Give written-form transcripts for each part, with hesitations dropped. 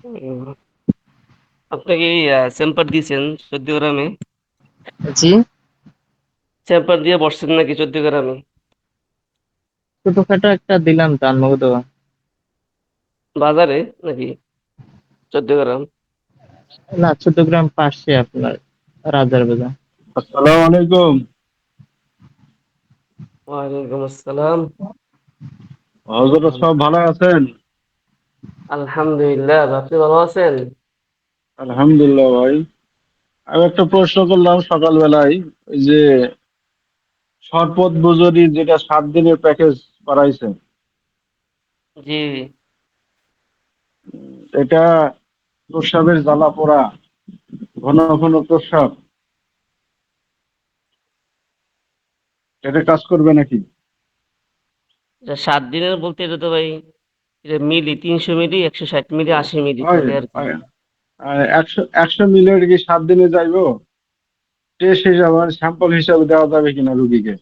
উম, আপনি কি চেম্পার দিয়েছেন 14 গ্রামে? জি। চেম্পার দিয়ে বসছেন নাকি 14 গ্রামে? ছোটখাটো একটা দিলাম তার নগদ। বাজারে নাকি 14 গ্রাম? না, 14 গ্রাম পাশে আপনার রাজার বাজার। আসসালামু আলাইকুম। ওয়ালাইকুম আসসালাম। হজরত সব ভালো আছেন? আলহামদুলিল্লাহ, আপনি ভালো আছেন? আলহামদুলিল্লাহ ভাই। আমি একটা প্রশ্ন করলাম সকালবেলায়, ওই যে শরবত বুজুরি যেটা 7 দিনের প্যাকেজ করাইছেন, জি। এটা প্রস্রাবের জ্বালা পোড়া, ঘন ঘন প্রস্রাব, এটা কাজ করবে নাকি? 7 দিনের বলতে এটা তো ভাই, এটা মিলি 300 মিলি, 160 মিলি, 80 মিলি হয় চলে আর কি। হয়। আর 100 মিলির কি 7 দিনে যাইবো? টেস্ট হিসাবে স্যাম্পল হিসাবে দেওয়া যাবে কিনা রুগীকে?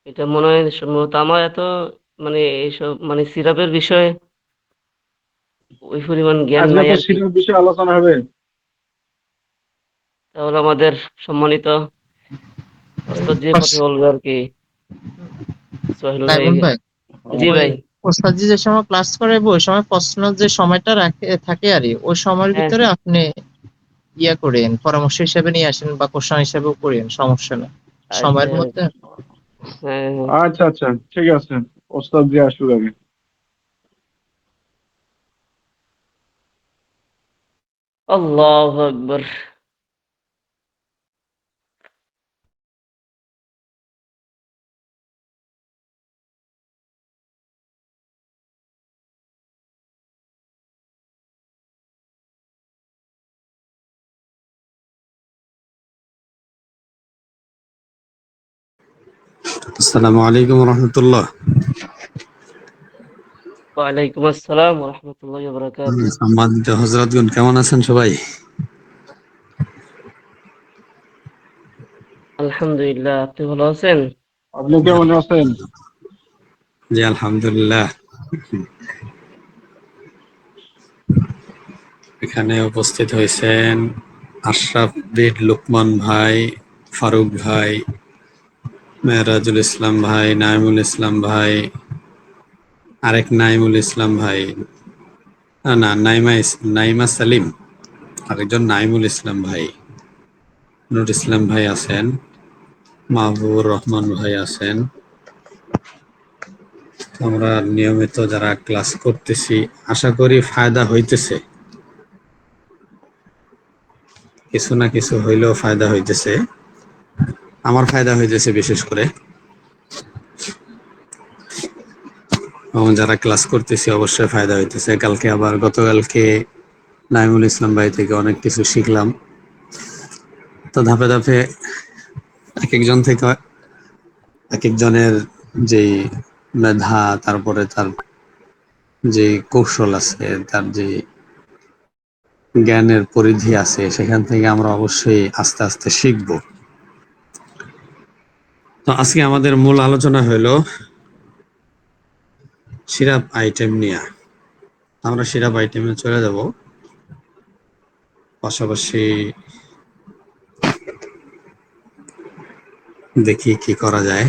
এটা মনে হয় সম্ভবত আমার এত মানে এইসব মানে সিরাপের বিষয়ে ওই পরিমাণ জ্ঞান আজকে নাই তো আর কি। সিরিয়াস বিষয়ে আলোচনা হবে। তাহলে আমাদের সম্মানিত ওস্তাদ যে কথা বলবে আর কি, সোহেল ভাই। তাইবুল ভাই, জি ওই ভাই। ওস্তাদ জি যে সময় ক্লাস করাইবো ওই সময় প্রশ্ন যে সময়টা রাখে থাকে আর কি, ওই সময়ের হ্যাঁ, ভিতরে আপনি ইয়া করেন, পরামর্শ হিসেবে নিয়ে আসেন বা কোশ্চেন হিসেবেও করেন, সমস্যা নেই আচ্ছা। সময়ের মধ্যে। হ্যাঁ, হ্যাঁ। আচ্ছা আচ্ছা, ঠিক আছে। ওস্তাদ জি আসুক আগে। আল্লাহু আকবার। আসসালামু আলাইকুম রহমতুল্লাহ। ওয়ালাইকুম আসসালাম ওয়া রাহমাতুল্লাহি ওয়া বারাকাতুহু। সম্মানিত হজরতগণ, কেমন আছেন সবাই? আলহামদুলিল্লাহ, আপনি ভালো আছেন? আপনি কেমন আছেন? জি আলহামদুলিল্লাহ। এখানে উপস্থিত হয়েছেন আশরাফ বিন লুকমান ভাই, ফারুক ভাই, মেহরাজুল ইসলাম ভাই, নাইমুল ইসলাম ভাই, আরেক নাইমুল ইসলাম ভাই, না নাইমা সালিম, আরেকজন নাইমুল ইসলাম ভাই, নুর ইসলাম ভাই আছেন, মাহবুবুর রহমান ভাই আছেন। আমরা নিয়মিত যারা ক্লাস করতেছি, আশা করি ফায়দা হইতেছে, কিছু না কিছু হইলেও ফায়দা হইতেছে। আমার ফায়দা হইতেছে বিশেষ করে, এবং যারা ক্লাস করতেছি অবশ্যই ফায়দা হইতেছে। কালকে আবার গতকালকে নাইমুল ইসলাম ভাই থেকে অনেক কিছু শিখলাম। তো ধাপে ধাপে এক একজন থেকে এক একজনের যেই মেধা, তারপরে তার যে কৌশল আছে, তার যে জ্ঞানের পরিধি আছে, সেখান থেকে আমরা অবশ্যই আস্তে আস্তে শিখবো। তো আজকে আমাদের মূল আলোচনা হলো সিরাপ আইটেম নিয়ে। আমরা সিরাপ আইটেমে চলে যাব, পাশাপাশি দেখি কি করা যায়।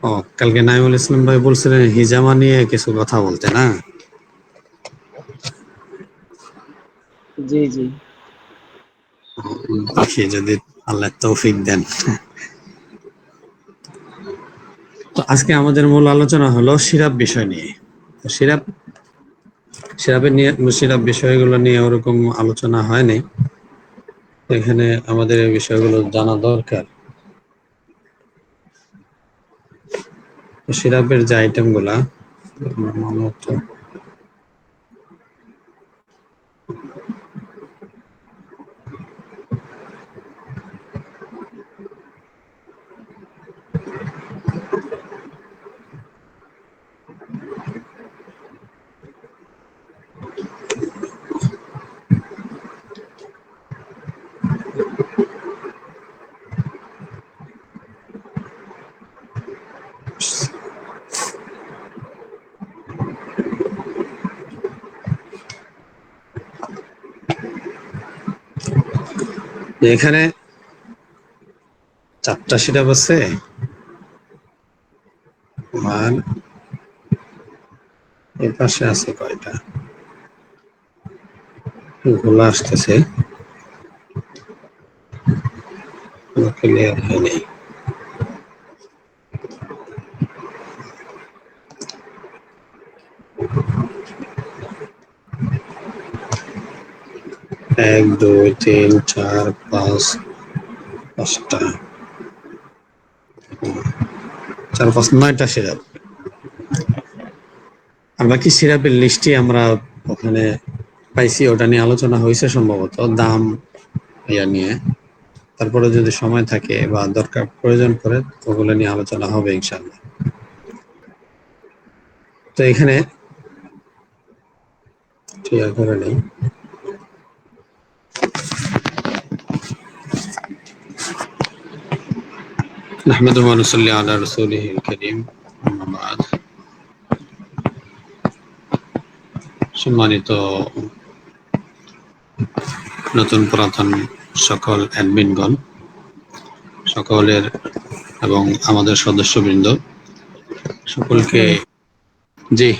ও, কালকে নাইমুল ইসলাম ভাই বলছিলেন হিজামা নিয়ে কিছু কথা বলতে, না? জি, জি। দেখি যদি আল্লাহ তৌফিক দেন। তো আজকে আমাদের মূল আলোচনা হলো সিরাপ বিষয় নিয়ে। তো সিরাপ বিষয়গুলো নিয়ে ওরকম আলোচনা হয়নি, এখানে আমাদের এই বিষয়গুলো জানা দরকার। তো সিরাপের যে আইটেম গুলা, এখানে 4টা সিরাপ আছে, আর এ পাশে আছে কয়টা, গোলা আসতেছে, ক্লিয়ার হয়নি। এক, দুই, তিন, চার, পাঁচ, 5টা, 4, 5, 9টা সিরাপ। আর বাকি সিরাপের লিস্টই আমরা ওখানে পাইছি, ওটা নিয়ে আলোচনা হয়েছে সম্ভবত, দাম ইয়া নিয়ে। তারপরে যদি সময় থাকে বা দরকার প্রয়োজন পড়ে ওগুলো নিয়ে আলোচনা হবে ইনশাআল্লাহ। তো এখানে ঠিক করে নেই। নাহমাদুহু ওয়া নুসাল্লি আলা রাসূলিহিল কারীম, আম্মা বা'দ। সম্মানিত নতুন পুরাতন সকল অ্যাডমিনগণ, সকলের এবং আমাদের সদস্যবৃন্দ সকলকে জি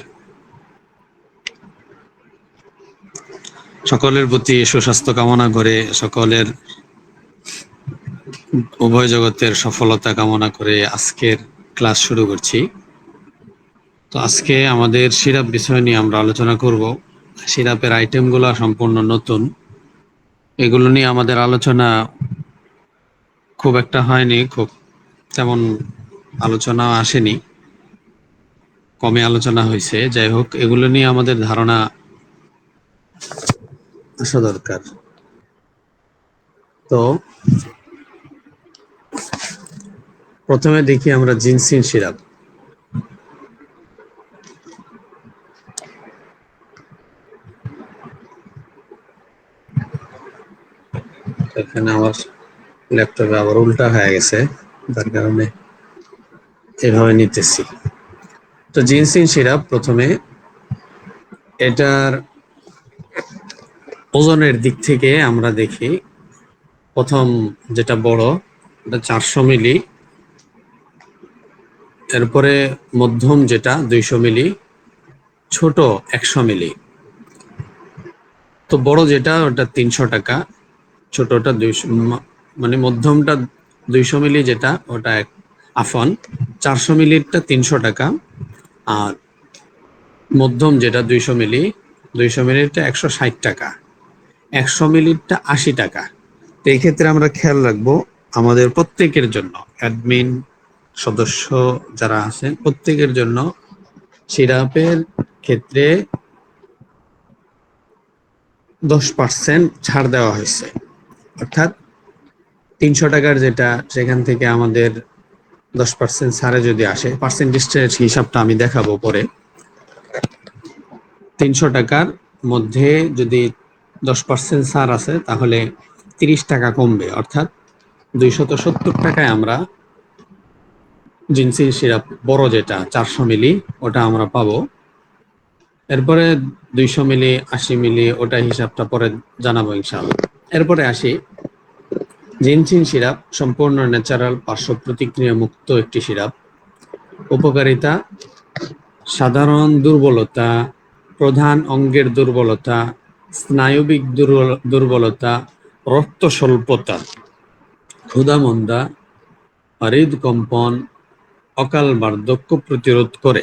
সকলের প্রতি সুস্বাস্থ্য কামনা করে, সকলের উভয় জগতের সফলতা কামনা করে আজকের ক্লাস শুরু করছি। তো আজকে আমাদের সিরাপ বিষয় নিয়ে আমরা আলোচনা করব। সিরাপের আইটেমগুলো সম্পূর্ণ নতুন, এগুলো নিয়ে আমাদের আলোচনা খুব একটা হয়নি, খুব তেমন আলোচনা আসেনি, কমে আলোচনা হয়েছে। যাই হোক, এগুলো নিয়ে আমাদের ধারণা আসা দরকার। তো প্রথমে দেখি আমরা জিনসিন সিরাপ। এখানে আমার ল্যাপটপে আবার উল্টা হয়ে গেছে, যার কারণে এভাবে নিতেছি। তো জিনসিন সিরাপ, প্রথমে এটার ওজনের দিক থেকে আমরা দেখি। প্রথম যেটা বড়, এটা 400 মিলি, এরপরে মধ্যম যেটা 200 মিলি, ছোট 100 মিলি। তো বড় যেটা ওটা 300 টাকা, ছোটটা 200, মানে মধ্যমটা 200 মিলি যেটা ওটা আফন 400 মিলিটা 300 টাকা, আর মধ্যম যেটা 200 মিলি, 200 মিলিটা 160 টাকা, 100 মিলিটা 80 টাকা। তো এই ক্ষেত্রে আমরা খেয়াল রাখবো আমাদের প্রত্যেকের জন্য, অ্যাডমিন সদস্য যারা আছেন প্রত্যেকের জন্য সিরাপের ক্ষেত্রে 10% ছাড় দেওয়া হয়েছে। অর্থাৎ 300 টাকার যেটা, সেখান থেকে আমাদের 10% ছাড়ে যদি আসে, পার্সেন্টেজের হিসাবটা আমি দেখাবো পরে। 300 টাকার মধ্যে যদি 10% ছাড় আছে তাহলে 30 টাকা কমবে, অর্থাৎ 270 টাকায় আমরা জিনসিন সিরাপ বড় যেটা 400 মিলি ওটা আমরা পাবো। এরপরে 200 মিলি, 80 মিলি, ওটা হিসাবটা পরে জানাবো ইনশাআল্লাহ। এরপরে আসি, জিনসিন সিরাপ সম্পূর্ণ ন্যাচারাল, পার্শ্ব প্রতিক্রিয়া মুক্ত একটি সিরাপ। উপকারিতা: সাধারণ দুর্বলতা, প্রধান অঙ্গের দুর্বলতা, স্নায়বিক দুর্বলতা, রক্ত স্বল্পতা, ক্ষুধামন্দা, হৃদকম্পন, অকাল বার্ধক্য প্রতিরোধ করে।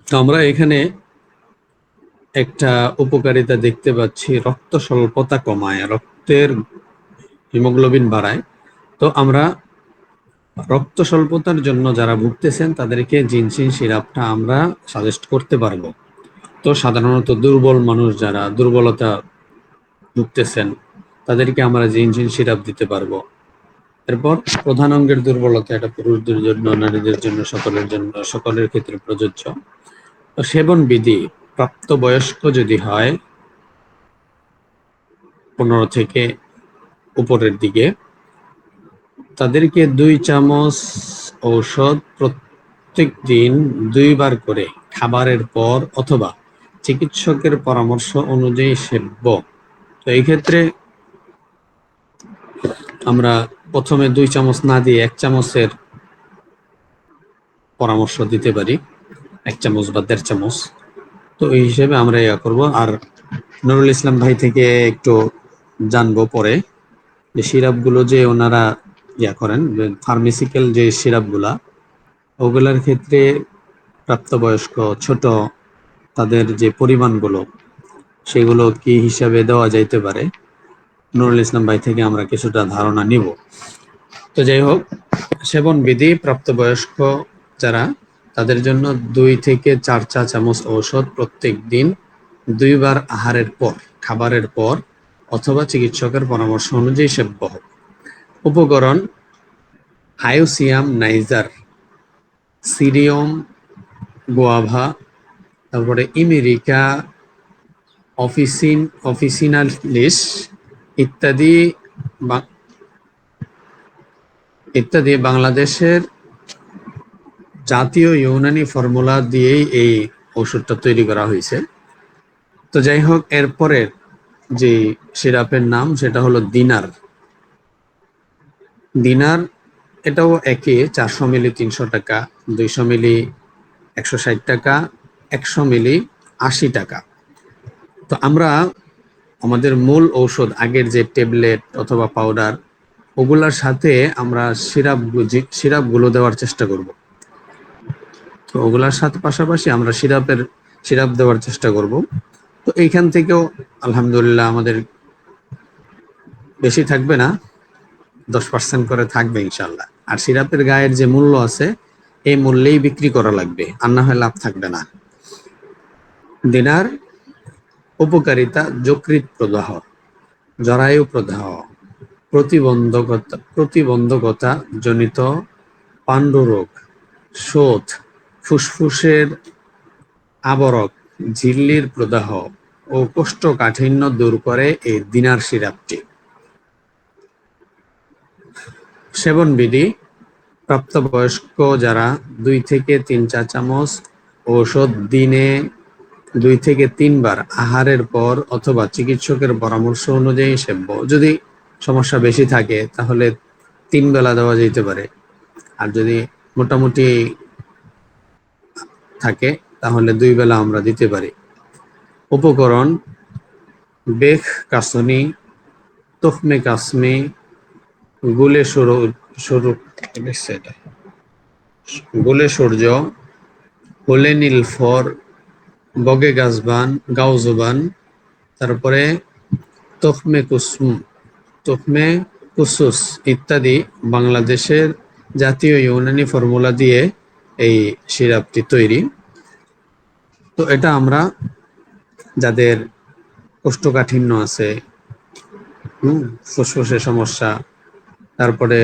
তো আমরা এখানে একটা উপকারিতা দেখতে পাচ্ছি, রক্ত স্বল্পতা কমায়, রক্তের হিমোগ্লোবিন বাড়ায়। তো আমরা রক্ত স্বল্পতার জন্য যারা ভুগতেছেন তাদেরকে জিনসিন সিরাপটা আমরা সাজেস্ট করতে পারবো। তো সাধারণত দুর্বল মানুষ যারা দুর্বলতা ভুগতেছেন তাদেরকে আমরা জিনসিন সিরাপ দিতে পারবো। এরপর প্রধান অঙ্গের দুর্বলতা, এটা পুরুষদের জন্য, নারীদের জন্য, সকলের জন্য, সকলের ক্ষেত্রে প্রযোজ্য। তো সেবন বিধি: প্রাপ্তবয়স্ক যদি হয় 15 থেকে উপরের দিকে, তাদেরকে 2 চামচ ঔষধ প্রত্যেক দিন 2 বার করে খাবারের পর অথবা চিকিৎসকের পরামর্শ অনুযায়ী সেব্য। তো এই ক্ষেত্রে আমরা প্রথমে 2 চামচ না দিয়ে 1 চামচের পরামর্শ দিতে পারি, 1 চামচ বা 1.5 চামচ। তো এই হিসেবে আমরা ইয়া করব। আর নুরুল ইসলাম ভাই থেকে একটু জানবো পরে যে সিরাপগুলো যে ওনারা ইয়া করেন, ফার্মেসিক্যাল যে সিরাপগুলা, ওগুলার ক্ষেত্রে প্রাপ্তবয়স্ক ছোট তাদের যে পরিমাণগুলো সেগুলো কি হিসাবে দেওয়া যাইতে পারে, নুরুল ইসলাম ভাই থেকে আমরা কিছুটা ধারণা নিব। তো যাই হোক, সেবন বিধি প্রাপ্তবয়স্ক যারা, তাদের জন্য 2 থেকে 4 চা চামচ ঔষধ প্রত্যেক দিন 2 বার আহারের পর, খাবারের পর অথবা চিকিৎসকের পরামর্শ অনুযায়ী সেব্য হবে। উপকরণ: হায়োসিয়াম নাইজার, সিরিয়ম গোয়াভা, তারপরে ইমেরিকা অফিসিনালিস ইত্যাদি ইত্যাদি বাংলাদেশের জাতীয় ইউনানি ফর্মুলা দিয়েই এই ওষুধটা তৈরি করা হয়েছে। তো যাই হোক, এরপরের যে সিরাপের নাম সেটা হলো দিনার। দিনার এটাও একই, 400 মিলি 300 টাকা, 200 মিলি 160 টাকা, 100 মিলি 80 টাকা। তো আমরা আমাদের মূল ঔষধ, আগের যে ট্যাবলেট অথবা পাউডার, ওগুলার সাথে আমরা সিরাপগুলো দেওয়ার চেষ্টা করব। তো ওগুলার সাথে পাশাপাশি আমরা সিরাপ দেওয়ার চেষ্টা করব। তো এইখান থেকেও আলহামদুলিল্লাহ আমাদের বেশি থাকবে না, 10% করে থাকবে ইনশাল্লাহ। আর সিরাপের গায়ের যে মূল্য আছে, এই মূল্যেই বিক্রি করা লাগবে, আর না হয় লাভ থাকবে না। দিনার উপকারিতা: যকৃৎ প্রদাহ, জরায়ু প্রদাহ, প্রতিবন্ধকতা জনিত পাণ্ডুরোগ, শোথ, ফুসফুসের আবরক, ঝিল্লির প্রদাহ ও কোষ্ঠকাঠিন্য দূর করে এই দিনার সিরাপটি। সেবন বিধি: প্রাপ্তবয়স্ক যারা 2 থেকে 3 চা চামচ ঔষধ দিনে 2 থেকে 3 বার আহারের পর অথবা চিকিৎসকের পরামর্শ অনুযায়ী সেব্য। যদি সমস্যা বেশি থাকে তাহলে 3 বেলা দেওয়া যেতে পারে, আর যদি মোটামুটি থাকে তাহলে 2 বেলা আমরা দিতে পারি। উপকরণ: বেখ কাসনি, তুখমে কাসমি, গুলে সূর্য, হোলে নীলফর, বগে গাউজবান, তারপরে তুখমে কুসুস ইত্যাদি বাংলাদেশের জাতীয় ইউনানি ফর্মুলা দিয়ে এই সিরাপটি তৈরি। তো এটা আমরা যাদের কোষ্ঠকাঠিন্য আছে, ফুসফুসের সমস্যা, তারপরে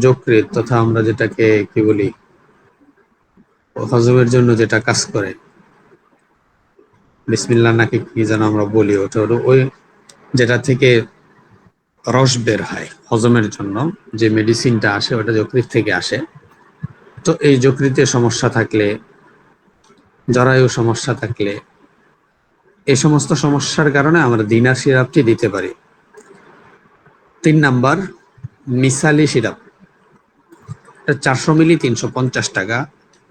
যকৃৎ তথা আমরা যেটাকে কি বলি, হজমের জন্য যেটা কাজ করে, বিসমিল্লাহ নাকি কি যেন আমরা বলি, ওটা হলো ওই যেটা থেকে রস বের হয় হজমের জন্য, যে মেডিসিনটা আসে ওটা যকৃৎ থেকে আসে। তো এই যকৃতের সমস্যা থাকলে, জরায়ু সমস্যা থাকলে, এই সমস্ত সমস্যার কারণে আমরা দিনার সিরাপটি দিতে পারি। 3 নাম্বার, মিসালি সিরাপ। এটা 400 মিলি 350 টাকা,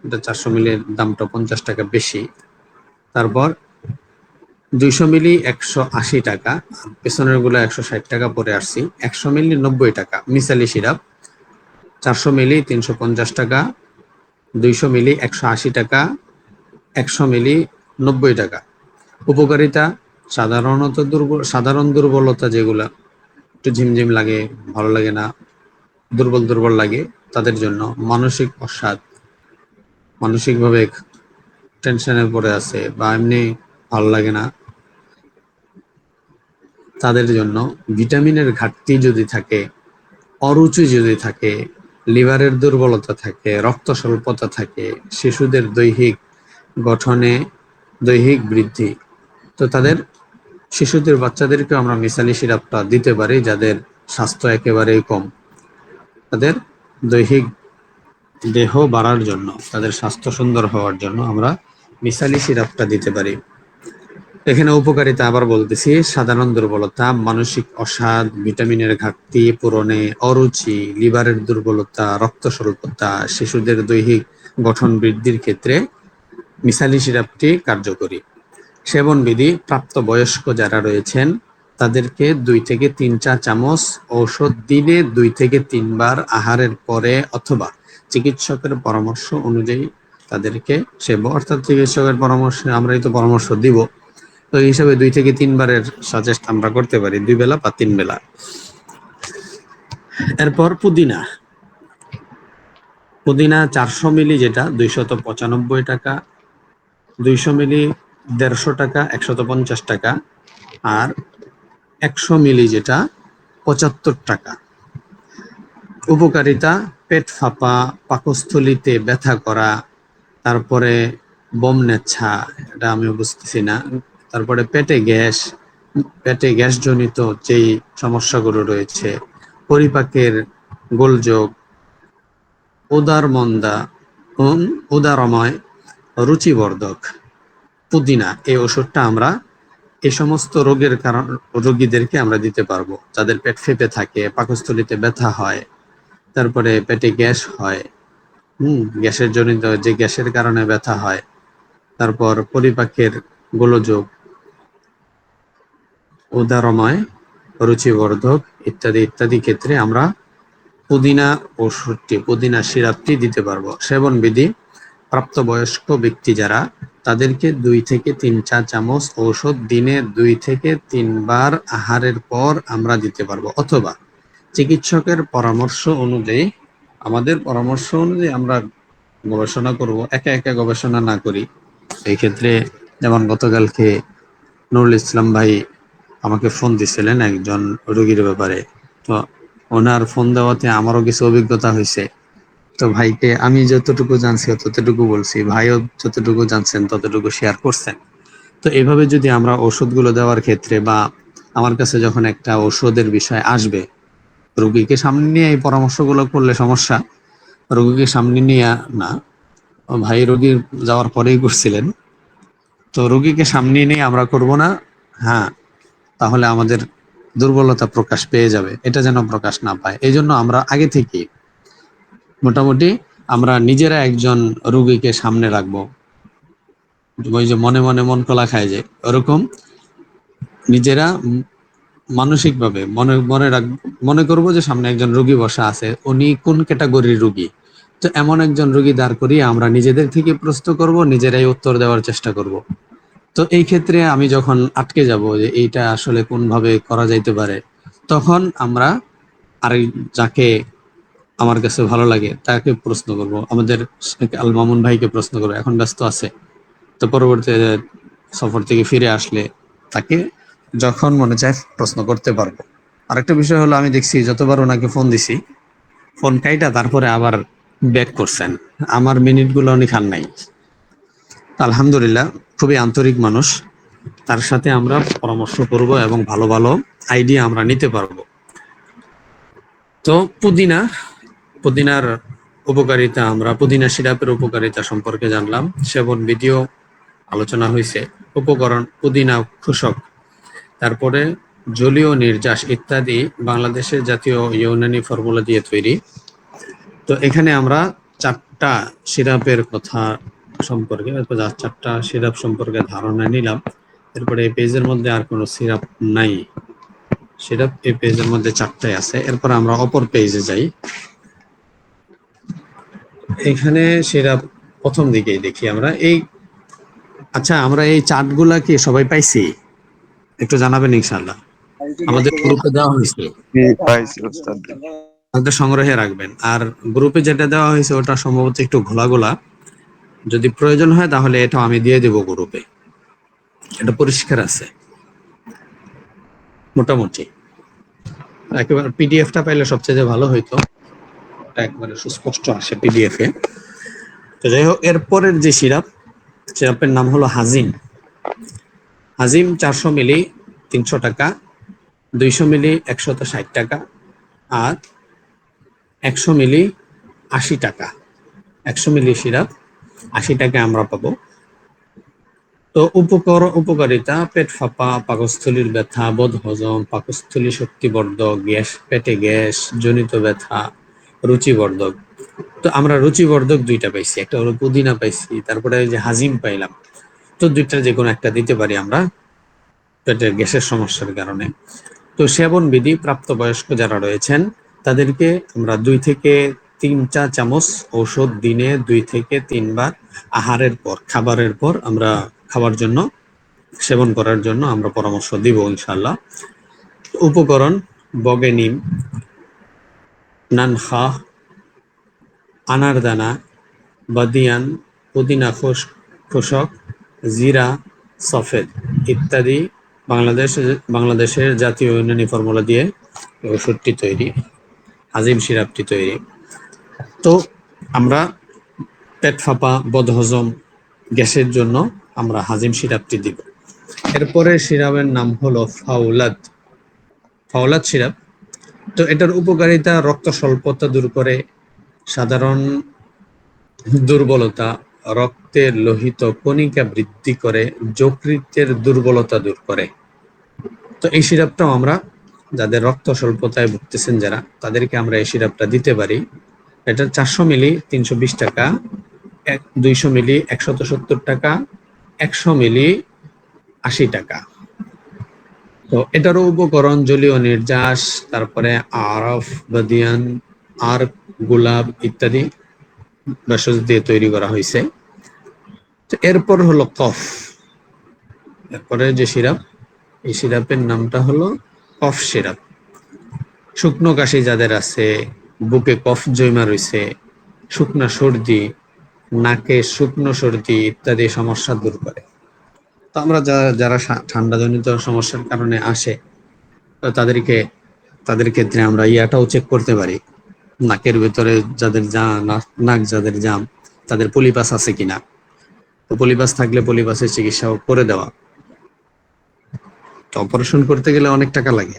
এটা 400 মিলির দামটা 50 টাকা বেশি। তারপর 200 মিলি 180 টাকা, পেছনের গুলো 160 টাকা পরে আসছি। 100 মিলি 90 টাকা মিসালি সিরাপ। 400 মিলি 350 টাকা, 200 মিলি 180 টাকা, 100 মিলি 90 টাকা। উপকারিতা: সাধারণ দুর্বলতা, যেগুলা একটু ঝিমঝিম লাগে, ভালো লাগে না, দুর্বল লাগে, তাদের জন্য, মানসিক অবসাদ, মানসিকভাবে টেনশনে পড়ে আছে বা এমনি ভালো লাগে না, তাদের জন্য। ভিটামিনের ঘাটতি যদি থাকে, অরুচি যদি থাকে, লিভারের দুর্বলতা থাকে, রক্ত স্বল্পতা থাকে, শিশুদের দৈহিক গঠনে দৈহিক বৃদ্ধি, তো তাদের শিশুদের বাচ্চাদেরকে আমরা মিসালি সিরাপটা দিতে পারি। যাদের স্বাস্থ্য একেবারেই কম, তাদের দৈহিক দেহ বাড়ার জন্য, তাদের স্বাস্থ্য সুন্দর হওয়ার জন্য আমরা মিসালি সিরাপটা দিতে পারি। এখানে উপকারিতা আবার বলতেছি: সাধারণ দুর্বলতা, মানসিক অসাদ, ভিটামিনের ঘাটতি পূরণে, অরুচি, লিভারের দুর্বলতা, রক্ত স্বল্পতা, শিশুদের দৈহিক গঠন বৃদ্ধির ক্ষেত্রে মিসালি সিরাপটি কার্যকরী। সেবনবিধি: প্রাপ্তবয়স্ক যারা রয়েছেন তাদেরকে 2 থেকে 3 চা চামচ ঔষধ দিনে 2 থেকে 3 বার আহারের পরে অথবা চিকিৎসকের পরামর্শ অনুযায়ী তাদেরকে অর্থাৎ চিকিৎসকের পরামর্শে আমরাই তো পরামর্শ দিব, তো এই হিসাবে 2 থেকে 3 বারের সাজেস্ট আমরা করতে পারি, 2 বেলা বা 3 বেলা। এরপর পুদিনা। পুদিনা 400 মিলি যেটা 295 টাকা, 200 মিলি 150 টাকা, 150 টাকা, আর 100 মিলি যেটা 75 টাকা। উপকারিতা: পেট ফাঁপা, পাকস্থলীতে ব্যথা করা, তারপরে বম নেচ্ছা, এটা আমি বুঝতেছি না, তারপরে পেটে গ্যাস জনিত যেই সমস্যাগুলো রয়েছে, পরিপাকের গোলযোগ, উদারমন্দা, উদারময়, রুচিবর্ধক। পুদিনা এই ওষুধটা আমরা এই সমস্ত রোগীদেরকে আমরা দিতে পারবো যাদের পেট ফেঁপে থাকে, পাকস্থলীতে ব্যথা হয়, তারপরে পেটে গ্যাস হয়, গ্যাসের জনিত যে গ্যাসের কারণে ব্যথা হয়, তারপর পরিপাকের গোলযোগ, উদারময়, রুচিবর্ধক ইত্যাদি ইত্যাদি ক্ষেত্রে আমরা পুদিনা সিরাপটি দিতে পারবো। সেবন বিধি: প্রাপ্তবয়স্ক ব্যক্তি যারা তাদেরকে 2 থেকে 3 চা চামচ ঔষধ দিনে 2 থেকে 3 বার আহারের পর আমরা দিতে পারবো অথবা চিকিৎসকের পরামর্শ অনুযায়ী, আমাদের পরামর্শ অনুযায়ী আমরা গবেষণা করব, একা একা গবেষণা না করি। এই ক্ষেত্রে যেমন গতকালকে নুরুল ইসলাম ভাই আমাকে ফোন দিছিলেন একজন রোগীর ব্যাপারে, তো ওনার ফোন দেওয়াতে আমারও কিছু অভিজ্ঞতা হয়েছে। তো ভাইকে আমি যতটুকু জানছি ততটুকু বলছি, ভাইও যতটুকু জানছেন ততটুকু শেয়ার করছেন। তো এইভাবে যদি আমরা ওষুধগুলো দেওয়ার ক্ষেত্রে বা আমার কাছে যখন একটা ওষুধের বিষয় আসবে, রোগীকে সামনে নিয়ে এই পরামর্শগুলো করলে সমস্যা, রোগীকে সামনে নিয়ে না, ভাই রোগী যাওয়ার পরেই করছিলেন, তো রোগীকে সামনে নিয়ে আমরা করব না, হ্যাঁ, তাহলে আমাদের দুর্বলতা প্রকাশ পেয়ে যাবে, এটা যেন প্রকাশ না পায়। এই জন্য আমরা আগে থেকে মোটামুটি আমরা নিজেরা একজন রোগীকে সামনে রাখবো, ওই যে মনে মনে মন কলা খায় যে ওরকম নিজেরা মানসিকভাবে মনে করব যে সামনে একজন রোগী বসা আছে, উনি কোন ক্যাটাগরির রোগী, তো এমন একজন রোগী দাঁড় করিয়ে আমরা নিজেদের থেকে প্রশ্ন করব, নিজেরাই উত্তর দেওয়ার চেষ্টা করব। তো এই ক্ষেত্রে আমি যখন আটকে যাব যে এইটা আসলে কোন ভাবে করা যাইতে পারে, তখন আমরা আরেক যাকে আমার কাছে ভালো লাগে তাকে প্রশ্ন করব, আমাদের আল মামুন ভাইকে প্রশ্ন করবো, এখন ব্যস্ত আছে, তো পরবর্তী সফর থেকে ফিরে আসলে তাকে যখন মনে চায় প্রশ্ন করতে পারবো। আরেকটা বিষয় হলো, আমি দেখছি যতবার ওনাকে ফোন দিছি, ফোন কাইটা তারপরে আবার ব্যাক করছেন, আমার মিনিটগুলো উনি খান নাই। আলহামদুলিল্লাহ, খুবই আন্তরিক মানুষ, তার সাথে আমরা পরামর্শ করব এবং ভালো ভালো আইডিয়া আমরা নিতে পারবো। তো পুদিনার উপকারিতা, আমরা পুদিনা সিরাপের উপকারিতা সম্পর্কে জানলাম, সেবন বিধিও আলোচনা হয়েছে, উপকরণ পুদিনা খোসক, তারপরে জলীয় নির্যাস ইত্যাদি বাংলাদেশের জাতীয় ইউনানি ফর্মুলা দিয়ে তৈরি। তো এখানে আমরা 4টা সিরাপের কথা সম্পর্কে, 4টা সিরাপ সম্পর্কে ধারণা নিলাম। এরপরে এই পেজের মধ্যে আর কোনো সিরাপ নাই, সিরাপ এই পেজের মধ্যে 4টাই আছে। এরপর আমরা অপর পেজে যাই, এখানে সিরাপ প্রথম দিকেই দেখি আমরা আচ্ছা, আমরা এই চার্টগুলা কি সবাই পাইছি? একটু জানাবেন ইনশাআল্লাহ, আমাদের গ্রুপে দেওয়া হয়েছে, আমাদের সংগ্রহে রাখবেন। আর গ্রুপে যেটা দেওয়া হয়েছে ওটা সম্ভবত একটু ঘোলাগোলা, যদি প্রয়োজন হয় তাহলে এটা আমি দিয়ে দেব গ্রুপে, এটা পরিষ্কার আছে মোটামুটি। একেবারে পিডিএফটা পাইলে সবচেয়ে ভালো হইতো, একবারে সুস্পষ্ট আসে পিডিএফ এ। তো যাই হোক, এরপরের যে সিরাপের নাম হলো হাজিম। 400 মিলি 300 টাকা, 200 মিলি 160 টাকা, আর 100 মিলি 80 টাকা। 100 মিলি সিরাপ 80 টাকা আমরা পাবো। তো উপকারিতা: পেট ফাঁপা, পাকস্থলীর ব্যথা, বদহজম, পাকস্থলী শক্তিবর্ধক, পেটে গ্যাস জনিত ব্যথা, রুচিবর্ধক। তো আমরা রুচিবর্ধক দুইটা পাইছি, একটা হলো পুদিনা পাইছি, তারপরে যে হাজিম পাইলাম। তো দুইটা যে কোনো একটা দিতে পারি আমরা পেটের গ্যাসের সমস্যার কারণে। তো সেবন বিধি: প্রাপ্তবয়স্ক যারা রয়েছেন তাদেরকে আমরা 2 থেকে 3 চা চামচ ঔষধ দিনে 2 থেকে 3 বার খাবারের পর আমরা খাবার জন্য সেবন করার জন্য আমরা পরামর্শ দিব ইনশাআল্লাহ। উপকরণ: বগে নিম, নানখা, আনারদানা, বাদিয়ান, পুদিনা খোসক, জিরা, সফেদ ইত্যাদি। বাংলাদেশের জাতীয় ইউনানি ফর্মুলা দিয়ে ওষুধটি তৈরি, হাজিম সিরাপটি তৈরি। তো আমরা পেট ফাঁপা, বদহজম, গ্যাসের জন্য আমরা হাজিম সিরাপটি দিব। এরপরে সিরাপের নাম হলো ফাওলাদ সিরাপ। তো এটার উপকারিতা: রক্ত স্বল্পতা দূর করে, সাধারণ দুর্বলতা, রক্তের লোহিত কণিকা বৃদ্ধি করে, যকৃতের দুর্বলতা দূর করে। তো এই সিরাপটাও আমরা যাদের রক্ত স্বল্পতায় ভুগতেছেন যারা, তাদেরকে আমরা এই সিরাপটা দিতে পারি। এটা 400 মিলি 320 টাকা, 200 মিলি 170 টাকা, 100 মিলি 80 টাকা। তো এটারও উপকরণ: জলীয় নির্যাস, তারপরে আরফ, বাদিয়ান, আর্ক, গোলাপ ইত্যাদি ভেষজ দিয়ে তৈরি করা হয়েছে। তো এরপর হলো কফ। এরপরে যে সিরাপ, এই সিরাপের নামটা হলো কফ সিরাপ। শুকনো কাশি যাদের আছে, বুকে কফ জমা রয়েছে, শুকনা সর্দি, নাকে শুকনো সর্দি ইত্যাদি সমস্যা দূর করে। তো আমরা যারা ঠান্ডাজনিত সমস্যার কারণে আসে, তো তাদের ক্ষেত্রে আমরা ইয়াটাও চেক করতে পারি, নাকের ভিতরে নাক যাদের জাম, তাদের পলিপাস আছে কিনা। তো পলিপাস থাকলে পলিপাসের চিকিৎসাও করে দেওয়া। তো অপারেশন করতে গেলে অনেক টাকা লাগে,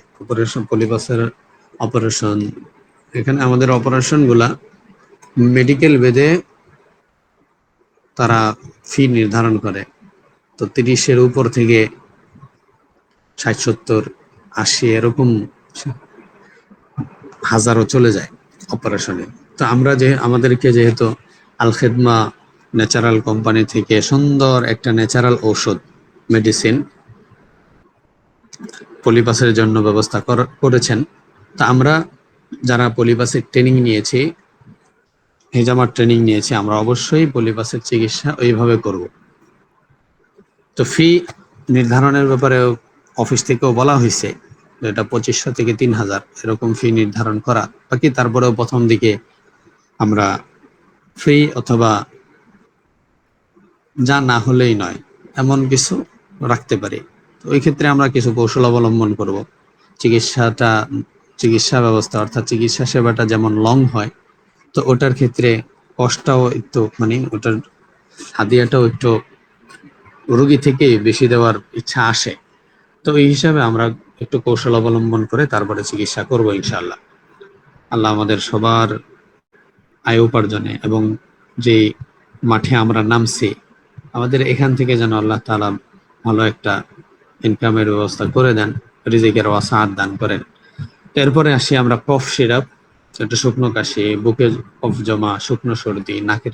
পলিপাসের অপারেশন। এখানে আমাদের অপারেশন গুলা মেডিকেল বেদে তারা ফি নির্ধারণ করে। তো 30-এর উপর থেকে 60, 70, 80 এরকম হাজারও চলে যায় অপারেশনে। তো আমাদেরকে যেহেতু আল খেদমা ন্যাচারাল কোম্পানি থেকে সুন্দর একটা ন্যাচারাল ঔষধ, মেডিসিন পলিপাসের জন্য ব্যবস্থা করেছেন। তা আমরা যারা পলিপাসের ট্রেনিং নিয়েছি, হেজামার ট্রেনিং নিয়েছি, আমরা অবশ্যই পলিপাসের চিকিৎসা ওইভাবে করব। তো ফি নির্ধারণের ব্যাপারে অফিস থেকেও বলা হয়েছে এটা 2500 থেকে 3000 এরকম ফি নির্ধারণ করা। বাকি তারপরেও প্রথম দিকে আমরা ফ্রি অথবা যা না হলেই নয় এমন কিছু রাখতে পারি। তো ওই ক্ষেত্রে আমরা কিছু কৌশল অবলম্বন করব। চিকিৎসা ব্যবস্থা অর্থাৎ চিকিৎসা সেবাটা যেমন লং হয়, তো ওটার ক্ষেত্রে কষ্টটাও একটু ওটার হাদিয়াটাও একটু রোগী থেকে বেশি দেওয়ার ইচ্ছা আসে। তো এই হিসাবে আমরা একটু কৌশল অবলম্বন করে তারপরে চিকিৎসা করব ইনশাআল্লাহ। আল্লাহ আমাদের সবার আয় উপার্জনে এবং যে মাঠে আমরা নামছি, আমাদের এখান থেকে যেন আল্লাহ তাআলা ভালো একটা ইনকামের ব্যবস্থা করে দেন, রিজিকের ওয়াসাআত দান করেন। এরপরে আসি আমরা কফ সিরাপ। এটা শুকনো কাশি, বুকে কফ জমা, শুকনো সর্দি, নাকে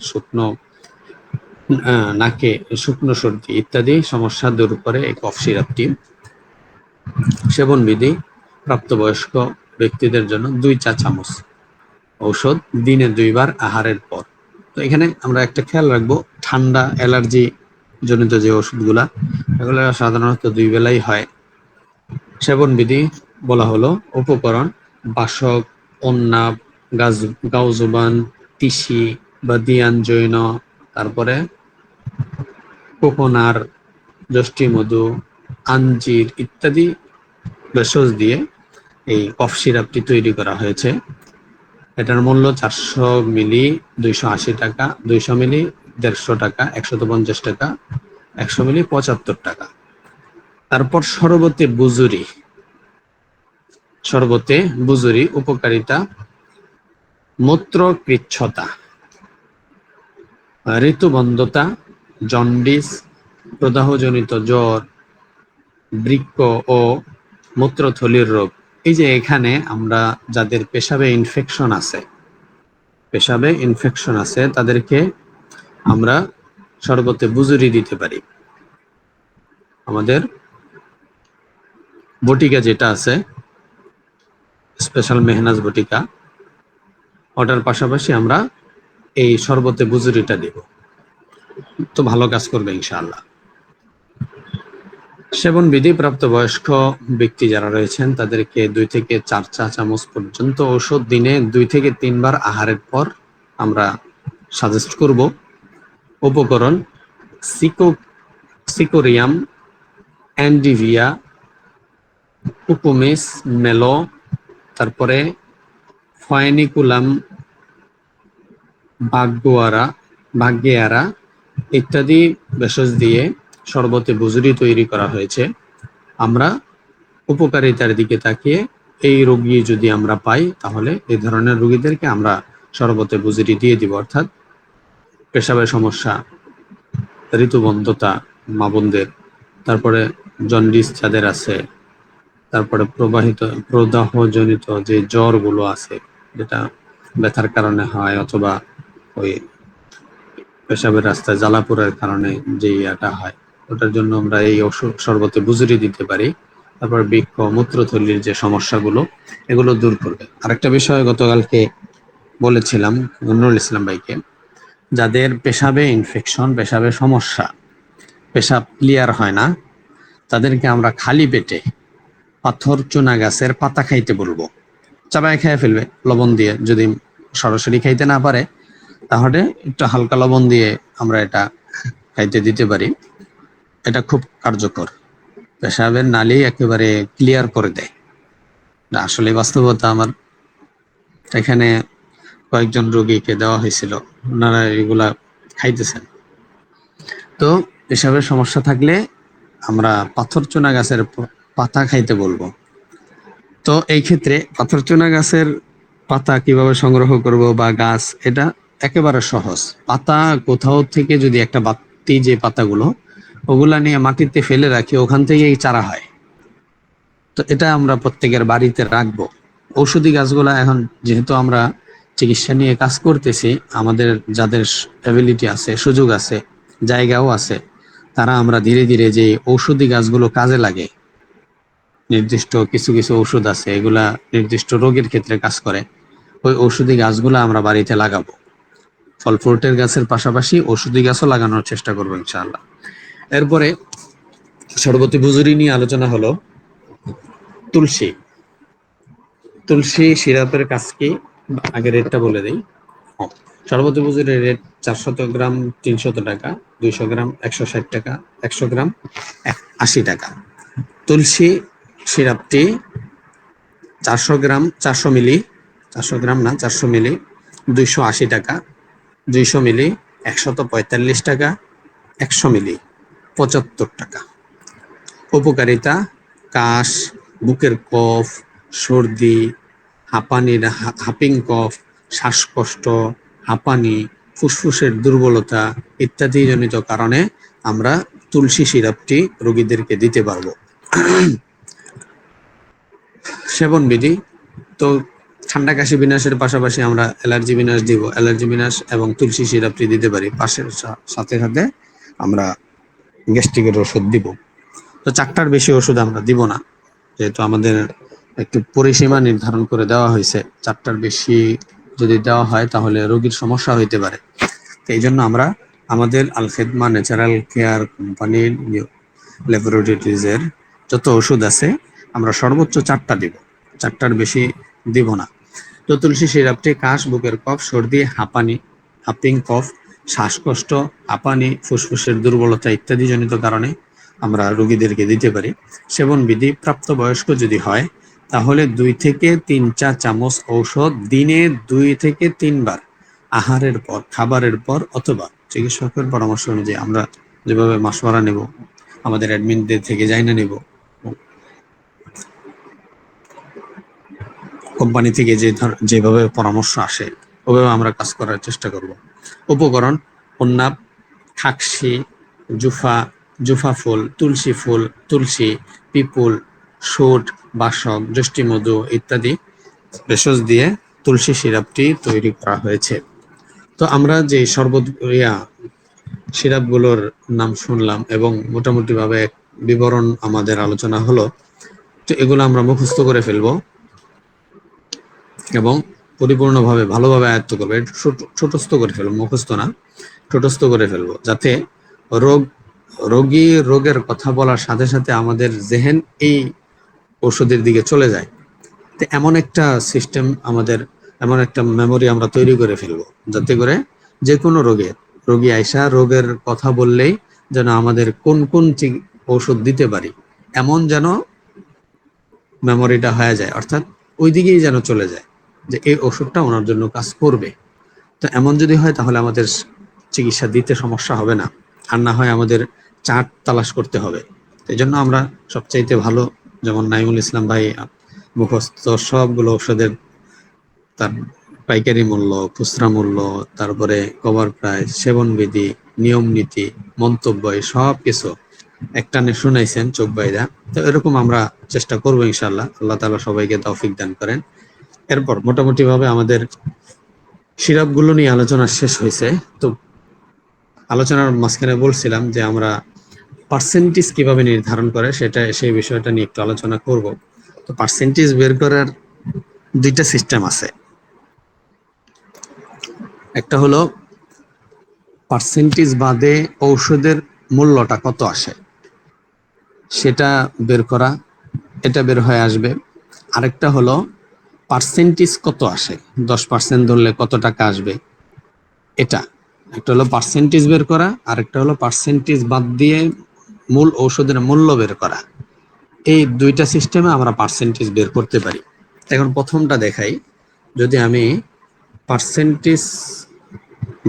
শুকনো সর্দি ইত্যাদি সমস্যা দূর করে এই কফ সিরাপটি। সেবন বিধি: প্রাপ্তবয়স্ক ব্যক্তিদের জন্য 2 চা চামচ ঔষধ দিনে 2 বার আহারের পর। তো এখানে আমরা একটা খেয়াল রাখবো, ঠান্ডা অ্যালার্জি জনিত যে ওষুধগুলা, এগুলো সাধারণত 2 বেলাই হয়। সেবন বিধি বলা হলো: উপকরণ: বাসক, অন্নাব, গাউজুবান, তিসি, বাদিয়ান, জৈন, তারপরে কোকোনার, যষ্টি মধু, আঞ্জির ইত্যাদি ভেষজ দিয়ে এই কফ সিরাপটি তৈরি করা হয়েছে। এটার মূল্য 400 মিলি 280 টাকা, 200 মিলি 150 টাকা, 150 টাকা, 100 মিলি 75 টাকা। তারপর শরবতে বুজুরি উপকারিতা: মূত্র কৃচ্ছতা, ঋতুবন্ধতা, জন্ডিস, প্রদাহজনিত জ্বর, বৃক্ক ও মূত্রথলির রোগ। এই যে এখানে আমরা যাদের পেশাবে ইনফেকশন আছে তাদেরকে আমরা শরবতে বুজুরি দিতে পারি। আমাদের বটিকা যেটা আছে, স্পেশাল মেহনাজ বটিকা, ওটার পাশাপাশি আমরা এই শরবতে বুজুরিটা দিব, তো ভালো কাজ করবে ইনশাআল্লাহ। সেবন বিধি, প্রাপ্তবয়স্ক ব্যক্তি যারা রয়েছেন তাদেরকে 2 থেকে 4 চা চামচ পর্যন্ত ঔষধ দিনে 2 থেকে 3 বার আহারের পর আমরা সাজেস্ট করব। উপকরণ: সিকোরিয়াম, অ্যান্ডিভিয়া, কুকুমিস, মেলো, তারপরে ফয়েনিকুলাম, ভাগ্যেয়ারা ইত্যাদি ভেষজ দিয়ে শরবতে বুজুরি তৈরি করা হয়েছে। আমরা উপকারিতার দিকে তাকিয়ে এই রোগী যদি আমরা পাই তাহলে এই ধরনের রোগীদেরকে আমরা শরবতে বুজুরি দিয়ে দিব। অর্থাৎ পেশাবের সমস্যা, ঋতুবন্ধতা মা বোনদের, তারপরে জন্ডিস যাদের আছে, তারপরে প্রদাহজনিত যে জ্বরগুলো আছে যেটা ব্যথার কারণে হয় অথবা ওই পেশাবের রাস্তায় জ্বালাপোড়ার কারণে যে ইয়াটা হয়, ওটার জন্য আমরা এই ওষুধ শরবতে বুজুরি দিতে পারি। তারপর বৃক্ক, মূত্রথলির যে সমস্যাগুলো, এগুলো দূর করবে। আরেকটা বিষয় গতকালকে বলেছিলাম নুরুল ইসলাম ভাইকে, যাদের পেশাবে ইনফেকশন, পেশাবে সমস্যা, পেশাব ক্লিয়ার হয় না, তাদেরকে আমরা খালি পেটে পাথর চুনা গাছের পাতা খাইতে বলবো। চাবায় খেয়ে ফেলবে লবণ দিয়ে, যদি সরাসরি খাইতে না পারে তাহলে একটু হালকা লবণ দিয়ে আমরা এটা খাইতে দিতে পারি। এটা খুব কার্যকর, পেশাবের নালী একেবারে ক্লিয়ার করে দেয়। আসলে বাস্তবতা, আমার এখানে কয়েকজন রোগীকে দেওয়া হয়েছিল, ওনারা এগুলা খাইতেছেন। তো পেশাবের সমস্যা থাকলে আমরা পাথর চুনা গাছের পাতা খাইতে বলবো। তো এই ক্ষেত্রে পাথর চুনা গাছের পাতা কিভাবে সংগ্রহ করব বা গাছ, এটা একেবারে সহজ। পাতা কোথাও থেকে যদি একটা বাতি, যে পাতাগুলো ওগুলা নিয়ে মাটিতে ফেলে রাখি, ওখান থেকেই চারা হয়। তো এটা আমরা প্রত্যেকের বাড়িতে রাখবো। ঔষধি গাছগুলা এখন যেহেতু আমরা চিকিৎসা নিয়ে কাজ করতেছি, আমাদের যাদের অ্যাবিলিটি আছে, সুযোগ আছে, জায়গাও আছে, তারা আমরা ধীরে ধীরে যে ঔষধি গাছগুলো কাজে লাগে, নির্দিষ্ট কিছু কিছু ঔষধ আছে, এগুলা নির্দিষ্ট রোগের ক্ষেত্রে কাজ করে, ওই ঔষধি গাছগুলো আমরা বাড়িতে লাগাবো। ফল ফ্রুটের গাছের পাশাপাশি ঔষধি গাছও লাগানোর চেষ্টা করবো ইনশাআল্লাহ। এরপরে শরবতে বুজুরি নিয়ে আলোচনা হলো তুলসী সিরাপের কাজ কি, আগে রেটটা বলে দিই। শরবতে বুজুরির রেট 400 গ্রাম 300 টাকা, 200 গ্রাম 160 টাকা, 100 গ্রাম 80 টাকা। তুলসী সিরাপটি 400 গ্রাম 400 মিলি 280 টাকা, 200 মিলি 145 টাকা, 100 মিলি 75 টাকা। উপকারিতা: কাশ, বুকের কফ, সর্দি, হাঁপিং কফ, শ্বাসকষ্ট, হাঁপানি, ফুসফুসের দুর্বলতা ইত্যাদি জনিত কারণে আমরা তুলসী সিরাপটি রোগীদেরকে দিতে পারবো। সেবন বিধি: তো ঠান্ডা কাশি বিনাশের পাশাপাশি আমরা অ্যালার্জি বিনাশ দিব, অ্যালার্জি বিনাশ এবং তুলসী সিরাপটি দিতে পারি, পাশের সাথে সাথে আমরা গ্যাস্ট্রিকের ওষুধ দিব। তো 4টার বেশি ওষুধ আমরা দিব না, যেহেতু আমাদের একটু পরিসীমা নির্ধারণ করে দেওয়া হয়েছে। 4টার বেশি যদি দেওয়া হয় তাহলে রোগীর সমস্যা হইতে পারে। তো এই জন্য আমরা আমাদের আল খেদমা ন্যাচারাল কেয়ার কোম্পানির ল্যাবরেটরিজের যত ওষুধ আছে আমরা সর্বোচ্চ 4টা দিব, 4টার বেশি দিব না। তো তুলসী সিরাপটি কাশ, বুকের কফ, সর্দি, হাঁপানি, হাঁপিং কফ, শ্বাসকষ্ট, হাঁপানি, ফুসফুসের দুর্বলতা ইত্যাদি জনিত কারণে আমরা রোগীদেরকে দিতে পারি। সেবন বিধি: প্রাপ্তবয়স্ক যদি হয় তাহলে 2 থেকে 3 চা চামচ ঔষধ দিনে 2 থেকে 3 বার আহারের পর, খাবারের পর অথবা চিকিৎসকের পরামর্শ অনুযায়ী আমরা যেভাবে মাসওয়ারা নেব, আমাদের অ্যাডমিনদের থেকে জানা নেব, কোম্পানি থেকে যেভাবে পরামর্শ আসে ওভাবে আমরা কাজ করার চেষ্টা করব। উপকরণ: উন্নাব, খাকসি, জুফা, জুফা ফুল, তুলসী, পিপুল, শুট, বাসক, যষ্টিমধু ইত্যাদি ভেষজ দিয়ে তুলসী সিরাপটি তৈরি করা হয়েছে। তো আমরা যে শরবত সিরাপগুলোর নাম শুনলাম এবং মোটামুটি ভাবে বিবরণ আমাদের আলোচনা হলো, তো এগুলো আমরা মুখস্থ করে ফেলবো এবং পরিপূর্ণভাবে ভালোভাবে আয়ত্ত করবো। ছোটস্থ করে ফেলবো, মুখস্থ না, ছোটস্থ করে ফেলবো, যাতে রোগের কথা বলার সাথে সাথে আমাদের জেহেন এই ঔষধের দিকে চলে যায়। তো এমন একটা সিস্টেম আমাদের, এমন একটা মেমোরি আমরা তৈরি করে ফেলবো, যাতে করে যে কোনো রোগী আইসা রোগের কথা বললেই যেন আমাদের কোন কোন ঔষধ দিতে পারি এমন যেন মেমোরিটা হয়ে যায়, অর্থাৎ ওই দিকেই যেন চলে যায় যে এই ওষুধটা ওনার জন্য কাজ করবে। তো এমন যদি হয় তাহলে আমাদের চিকিৎসা দিতে সমস্যা হবে না, আর না হয় আমাদের চার্ট তালাশ করতে হবে। এই জন্য আমরা সবচাইতে ভালো, যেমন নাইমুল ইসলাম ভাই মুখস্থ সবগুলো ঔষধের তার পাইকারি মূল্য, খুচরা মূল্য, তারপরে কভার প্রাইস, সেবন বিধি, নিয়ম নীতি, মন্তব্য, সব কিছু একটানে শুনাইছেন চোখ বাইরা। তো এরকম আমরা চেষ্টা করবো ইনশাআল্লাহ। আল্লাহ তাআলা সবাইকে তৌফিক দান করেন। এরপর মোটামুটি ভাবে আমাদের সিরাপগুলো নিয়ে আলোচনা শেষ হয়েছে। তো আলোচনার মাঝখানে বলছিলাম যে আমরা পার্সেন্টেজ কিভাবে নির্ধারণ করে সেই বিষয়টা নিয়ে একটু আলোচনা করব। তো পার্সেন্টেজ বের করার দুইটা সিস্টেম আছে। একটা হলো পার্সেন্টেজ বাদে ঔষধের মূল্যটা কত আসে সেটা বের করা, এটা বের হয়ে আসবে। আরেকটা হলো পার্সেন্টেজ কত আসে, 10% ধরলে কত টাকা আসবে, এটা একটা হলো পার্সেন্টেজ বের করা, আরেকটা হলো পার্সেন্টেজ বাদ দিয়ে মূল ঔষধের মূল্য বের করা। এই দুইটা সিস্টেমে আমরা পার্সেন্টেজ বের করতে পারি। এখন প্রথমটা দেখাই, যদি আমি পার্সেন্টেজ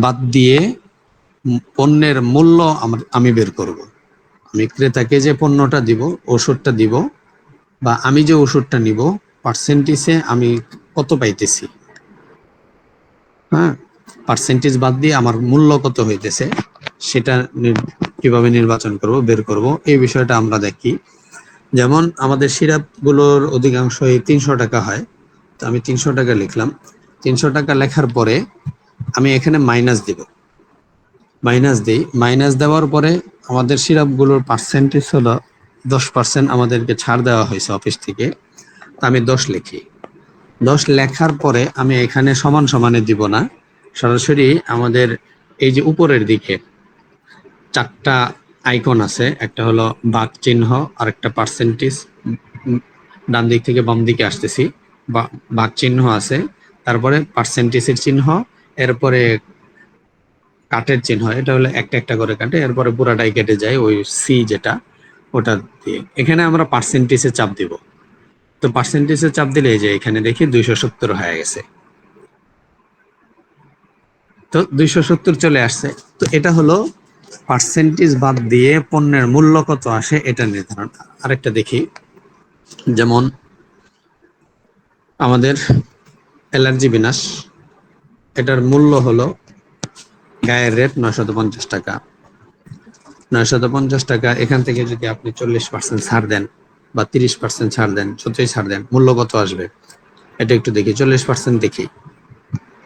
বাদ দিয়ে পণ্যের মূল্য আমি বের করব, আমি ক্রেতাকে যে পণ্যটা দিব, ওষুধটা দিব, বা আমি যে ওষুধটা নিব পার্সেন্টেজে আমি কত পাইতেছি, হ্যাঁ, পার্সেন্টেজ বাদ দিয়ে আমার মূল্য কত হইতেছে সেটা কিভাবে নির্বাচন করব, বের করব, এই বিষয়টা আমরা দেখি। যেমন আমাদের সিরাপ গুলোর অধিকাংশই 300 টাকা হয়। তো আমি 300 টাকা লিখলাম। 300 টাকা লেখার পরে আমি এখানে মাইনাস দিব, মাইনাস দিই। মাইনাস দেওয়ার পরে আমাদের সিরাপগুলোর পার্সেন্টেজ হলো 10%, আমাদেরকে ছাড় দেওয়া হয়েছে অফিস থেকে। আমি 10 লিখি। 10 লেখার পরে আমি এখানে সমান সমানে দিব না, সরাসরি আমাদের এই যে উপরের দিকে 4টা আইকন আছে, একটা হলো ভাগ চিহ্ন, আর একটা পার্সেন্টেজ, ডান দিক থেকে বাম দিকে আসতেছি, ভাগ চিহ্ন আছে, তারপরে পার্সেন্টেজের চিহ্ন, এরপরে কাটের চিহ্ন, এটা হলো একটা একটা করে কাটে, এরপরে পুরাটাই কেটে যায় ওই সি যেটা, ওটা দিয়ে এখানে আমরা পার্সেন্টেজে চাপ দিব। তো পার্সেন্টেজে চাপ দিলে এই যে এখানে দেখি 270 হয়ে গেছে। তো 270 চলে আসছে। তো এটা হলো পার্সেন্টেজ বাদ দিয়ে পণ্যের মূল্য কত আসে এটা নির্ধারণ। আরেকটা দেখি, যেমন আমাদের অ্যালার্জি বিনাশ, এটার মূল্য হলো গায়ের রেট 950 টাকা। 950 টাকা, এখান থেকে যদি আপনি 40% ছাড় দেন বা 30% ছাড় দেন, যতই ছাড় দেন, মূল্য কত আসবে এটা একটু দেখি। 40% দেখি,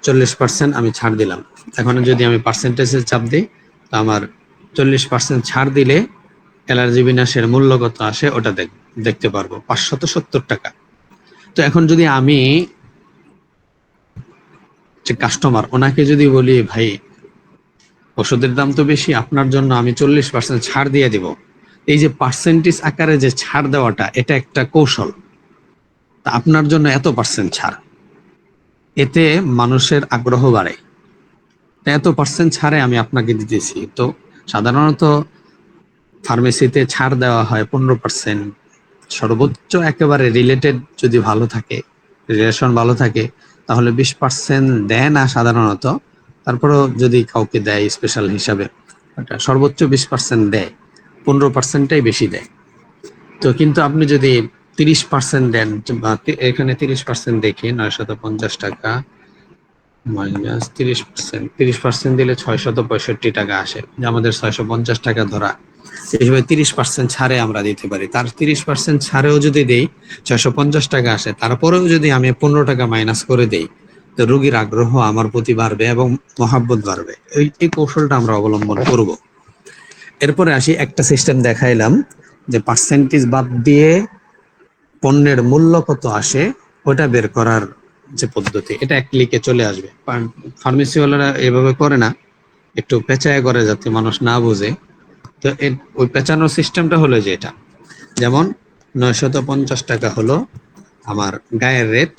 40% আমি ছাড় দিলাম। এখন যদি আমি পার্সেন্টেজের চাপ দিই, তো আমার 40% ছাড় দিলে অ্যালার্জি বিনাশের মূল্য কত আসে ওটা দেখতে পারবো, 570 টাকা। তো এখন যদি আমি যে কাস্টমার, ওনাকে যদি বলি ভাই ওষুধের দাম তো বেশি, আপনার জন্য আমি 40% ছাড় দিয়ে দিব, এই যে পার্সেন্টেজ আকারে যে ছাড় দেওয়াটা, এটা একটা কৌশল। তা আপনার জন্য এত পার্সেন্ট ছাড়, এতে মানুষের আগ্রহ বাড়ে, এত পার্সেন্ট ছাড়ে আমি আপনাকে দিতেছি। তো সাধারণত ফার্মেসিতে ছাড় দেওয়া হয় 15%, সর্বোচ্চ একেবারে রিলেটেড যদি ভালো থাকে, রিলেশন ভালো থাকে, তাহলে 20% দেয় না সাধারণত। তারপরেও যদি কাউকে দেয় স্পেশাল হিসাবে, সর্বোচ্চ 20% দেয়, 15%টাই বেশি দেয়। তো কিন্তু আপনি যদি 30% দেন, বা এখানে 30% দেখি, 950 টাকা মাইনাস 30%, 30% দিলে 665 টাকা আসে, যে আমাদের 650 টাকা ধরা। সেই হিসেবে 30% ছাড়ে আমরা দিতে পারি। তার 30% ছাড়েও যদি দেই 650 টাকা আসে, তারপরেও যদি আমি 15 টাকা মাইনাস করে দেই, তো রোগীর আগ্রহ আমার প্রতি বাড়বে এবং মহাব্বত বাড়বে। এই কৌশলটা আমরা অবলম্বন করব। এরপরে আসি, একটা সিস্টেম দেখাইলাম যে পার্সেন্টেজ বাদ দিয়ে পণ্যের মূল্য কত আসে ওটা বের করার যে পদ্ধতি, এটা এক ক্লিকে চলে আসবে। ফার্মেসিওয়ালারা এভাবে করে না, একটু পেঁচায় করে যাতে মানুষ না বোঝে। তো ওই পেঁচানোর সিস্টেমটা হলো যে এটা, যেমন 950 টাকা হলো আমার গায়ের রেট।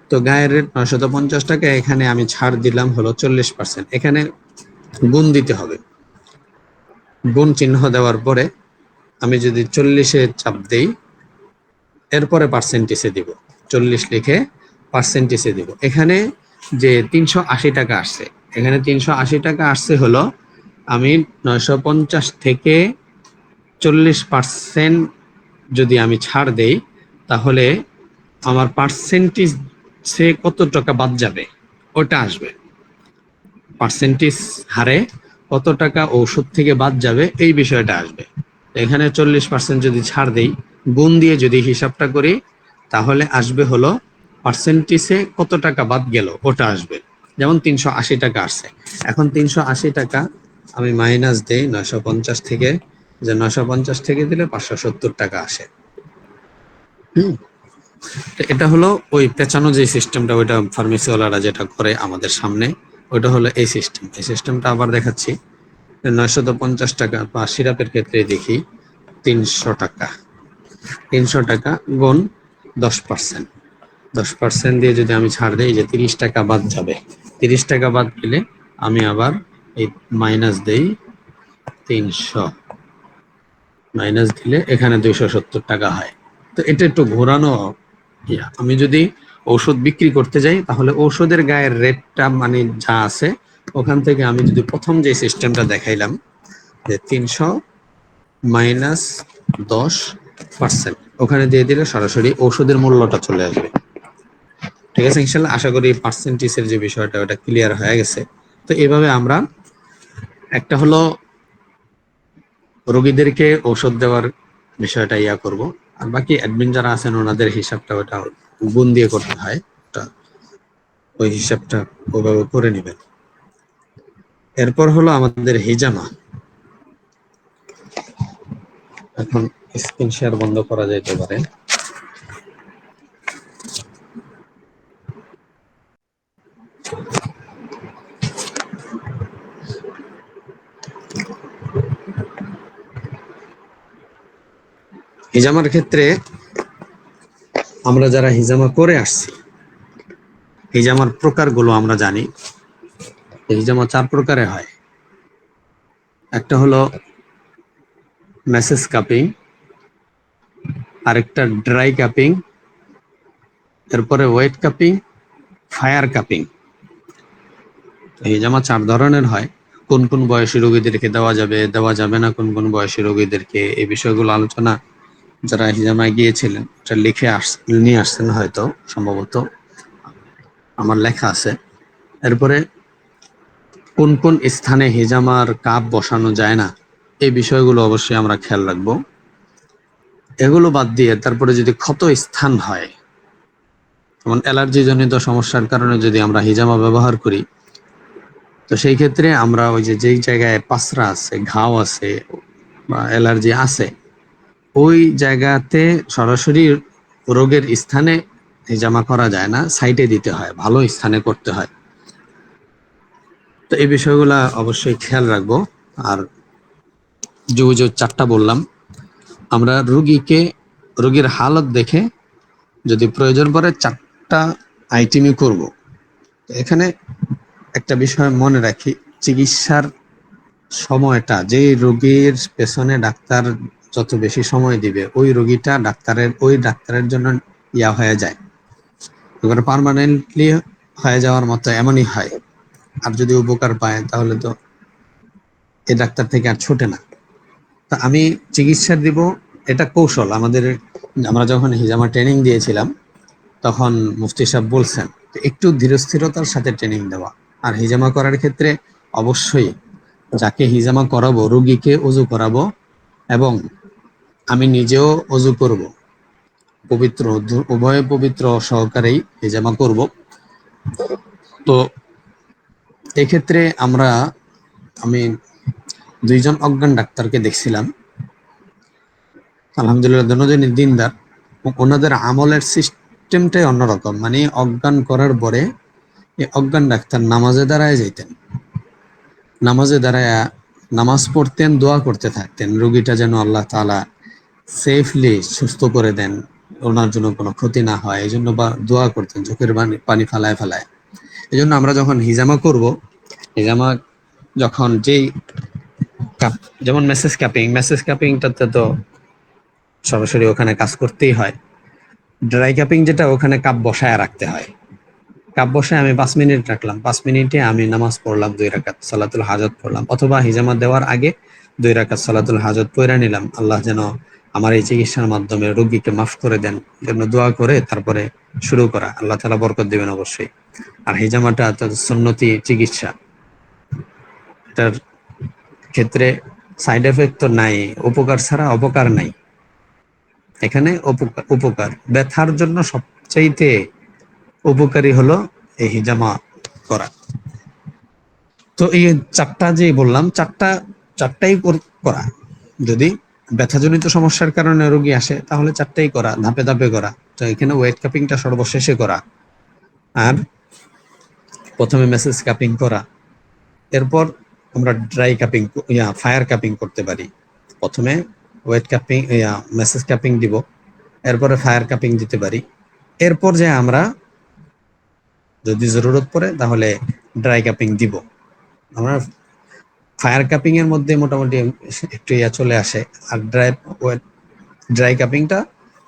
তো গায়ের রেট 950 টাকা, এখানে আমি ছাড় দিলাম হলো 40%। এখানে গুণ দিতে হবে, গুণ চিহ্ন দেওয়ার পরে আমি যদি 40-এ চাপ দেই, এরপরে পার্সেন্টেজে দিব, 40 লিখে পার্সেন্টেজে দিব। এখানে যে 380 টাকা আসছে, এখানে 380 টাকা আসছে হলো আমি 950 থেকে 40% যদি আমি ছাড় দেই, তাহলে আমার পার্সেন্টেজ সে কত টাকা বাদ যাবে ওটা আসবে। পার্সেন্টেজ হারে কত টাকা ঔষধ থেকে বাদ যাবে এই বিষয়টা আসবে। এখানে 40% যদি ছাড় দেই, গুণ দিয়ে যদি হিসাবটা করি, তাহলে আসবে হলো পার্সেন্টেজে কত টাকা বাদ গেল ওটা আসবে। যেমন 380 টাকা আসছে, এখন 380 টাকা আমি মাইনাস দেই 950 থেকে, যে 950 থেকে দিলে 570 টাকা আসে। তো এটা হলো ওই পেঁচানো যে সিস্টেমটা, ওইটা ফার্মেসিওয়ালারা যেটা করে আমাদের সামনে, ওইটা হলো এই সিস্টেম। এই সিস্টেমটা আবার দেখাচ্ছি। 950 টাকা বা সিরাপের ক্ষেত্রে দেখি 300 টাকা, 300 টাকা গুণ 10%, 10% দিয়ে যদি আমি ছাড় দিই, যে 30 টাকা বাদ যাবে। 30 টাকা বাদ গেলে আমি আবার এই মাইনাস দেই 300, মাইনাস দিলে এখানে 270 টাকা হয়। তো এটা একটু ঘোরানো। আমি যদি ঔষধ বিক্রি করতে যাই, তাহলে ঔষধের গায়ের রেটটা মানে যা আছে ওখান থেকে আমি যদি প্রথম যে সিস্টেমটা দেখাইলাম যে 300 মাইনাস 10%, ওখানে দিয়ে দিলে সরাসরি ঔষধের মূল্যটা চলে আসবে। ঠিক আছে, ইনশাল্লাহ আশা করি পার্সেন্টেজের যে বিষয়টা ওটা ক্লিয়ার হয়ে গেছে। তো এইভাবে আমরা একটা হলো রোগীদেরকে ঔষধ দেওয়ার বিষয়টা করব, আর বাকি অ্যাডমিন যারা আছেন ওনাদের হিসাবটা ওটা গুণ দিয়ে করতে হয়, ওটা ওই হিসাবটা ওইভাবে করে নেবেন। এরপর হলো আমাদের হিজামা। এখন স্ক্রিন শেয়ার বন্ধ করা যেতে পারে। হিজামার ক্ষেত্রে আমরা যারা হিজামা করে আসছি, হিজামার প্রকারগুলো আমরা জানি। হিজামা 4 প্রকারে হয়। একটা হলো মেসেজ কাপিং, আরেকটা ড্রাই কাপিং, এরপরে ওয়েট কাপিং, ফায়ার কাপিং। হিজামা 4 ধরনের হয়। কোন কোন বয়সী রোগীদেরকে দেওয়া যাবে, দেওয়া যাবে না, কোন কোন বয়সী রোগীদেরকে, এই বিষয়গুলো আলোচনা যারা হিজামায় গিয়েছিলেন এটা লিখে নিয়ে আসছেন হয়তো, সম্ভবত আমার লেখা আছে। এরপরে কোন কোন স্থানে হিজামার কাপ বসানো যায় না, এই বিষয়গুলো অবশ্যই আমরা খেয়াল রাখবো। এগুলো বাদ দিয়ে তারপরে যদি ক্ষত স্থান হয়, যেমন অ্যালার্জি জনিত সমস্যার কারণে যদি আমরা হিজামা ব্যবহার করি, তো সেই ক্ষেত্রে আমরা ওই যে যেই জায়গায় পাসরা আছে, ঘাও আছে বা অ্যালার্জি আছে, ওই জায়গাতে সরাসরি রোগের স্থানে হিজামা করা যায় না, সাইটে দিতে হয়, ভালো স্থানে করতে হয়। তো এই বিষয়গুলা অবশ্যই খেয়াল রাখবো। আর যে 4টা বললাম, আমরা রোগীর হালত দেখে যদি প্রয়োজন পড়ে 4টা আইটেমই করব। এখানে একটা বিষয় মনে রাখি, চিকিৎসার সময়টা, যে রোগীর পেছনে ডাক্তার যত বেশি সময় দিবে, ওই রোগীটা ওই ডাক্তারের জন্য হয়ে যায়, এবার পার্মানেন্টলি হয়ে যাওয়ার মতো এমনই হয়। আর যদি উপকার পায় তাহলে তো এই ডাক্তার থেকে আর ছোটে না। তা আমি চিকিৎসা দিব, এটা কৌশল আমাদের। আমরা যখন হিজামা ট্রেনিং দিয়েছিলাম তখন মুফতি সাহেব বলছেন একটু ধীরস্থিরতার সাথে ট্রেনিং দেওয়া। আর হিজামা করার ক্ষেত্রে অবশ্যই যাকে হিজামা করাবো রোগীকে ওযু করাবো এবং আমি নিজেও ওযু করব, পবিত্র উভয় পবিত্র সহকারেই হিজামা করব। তো এক্ষেত্রে আমি 2জন অজ্ঞান ডাক্তারকে দেখছিলাম, আলহামদুলিল্লাহ দুজনই দিনদার। ওনাদের আমলের সিস্টেমটাই অন্যরকম, মানে অজ্ঞান করার পরে এই অজ্ঞান ডাক্তার নামাজে দাঁড়ায় যাইতেন, নামাজে দাঁড়ায় নামাজ পড়তেন, দোয়া করতে থাকতেন রোগীটা যেন আল্লাহ তাআলা সেফলি সুস্থ করে দেন, ওনার জন্য কোনো ক্ষতি না হয়, এই জন্য বা দোয়া করতেন চোখের পানি ফালায় ফালায়। এই জন্য আমরা যখন হিজামা করব, হিজামা যখন যেই যেমন মেসেজ ক্যাপিংটাতে তো সরাসরি ওখানে কাজ করতেই হয়। ড্রাই ক্যাপিং যেটা, ওখানে কাপ বসায় রাখতে হয়, কাপ বসায় আমি 5 মিনিট রাখলাম, 5 মিনিটে আমি নামাজ পড়লাম, 2 রাকাত সালাতুল হাজত পড়লাম, অথবা হিজামা দেওয়ার আগে 2 রাকাত সালাতুল হাজত পড়ে নিলাম, আল্লাহ যেন আমার এই চিকিৎসার মাধ্যমে রোগীকে মাফ করে দেন জন্য দোয়া করে তারপরে শুরু করা, আল্লাহ তাআলা বরকত দিবেন অবশ্যই। আর হিজামাটা তো সুন্নতি চিকিৎসা, এটার ক্ষেত্রে সাইড এফেক্ট তো নাই, উপকার ছাড়া অপকার নাই। এখানে উপকার ব্যথার জন্য সবচাইতে উপকারী হলো এই হিজামা করা। তো এই 4টা যে বললাম, চারটাই করা। যদি ব্যথাজনিত সমস্যার কারণে রোগী আসে তাহলে 4টাই করা, ধাপে ধাপে করা। তো এখানে ওয়েট কাপিংটা সর্বশেষে করা, আর প্রথমে মেসেজ কাপিং করা, এরপর আমরা ড্রাই কাপিং ফায়ার কাপিং করতে পারি। প্রথমে ওয়েট কাপিং মেসেজ কাপিং দিব, এরপরে ফায়ার কাপিং দিতে পারি, এরপর যে আমরা যদি জরুরত পড়ে তাহলে ড্রাই কাপিং দিব। আমরা ফায়ার কাপিং এর মধ্যে মোটামুটি একটু চলে আসে, আর ড্রাই কাপিংটা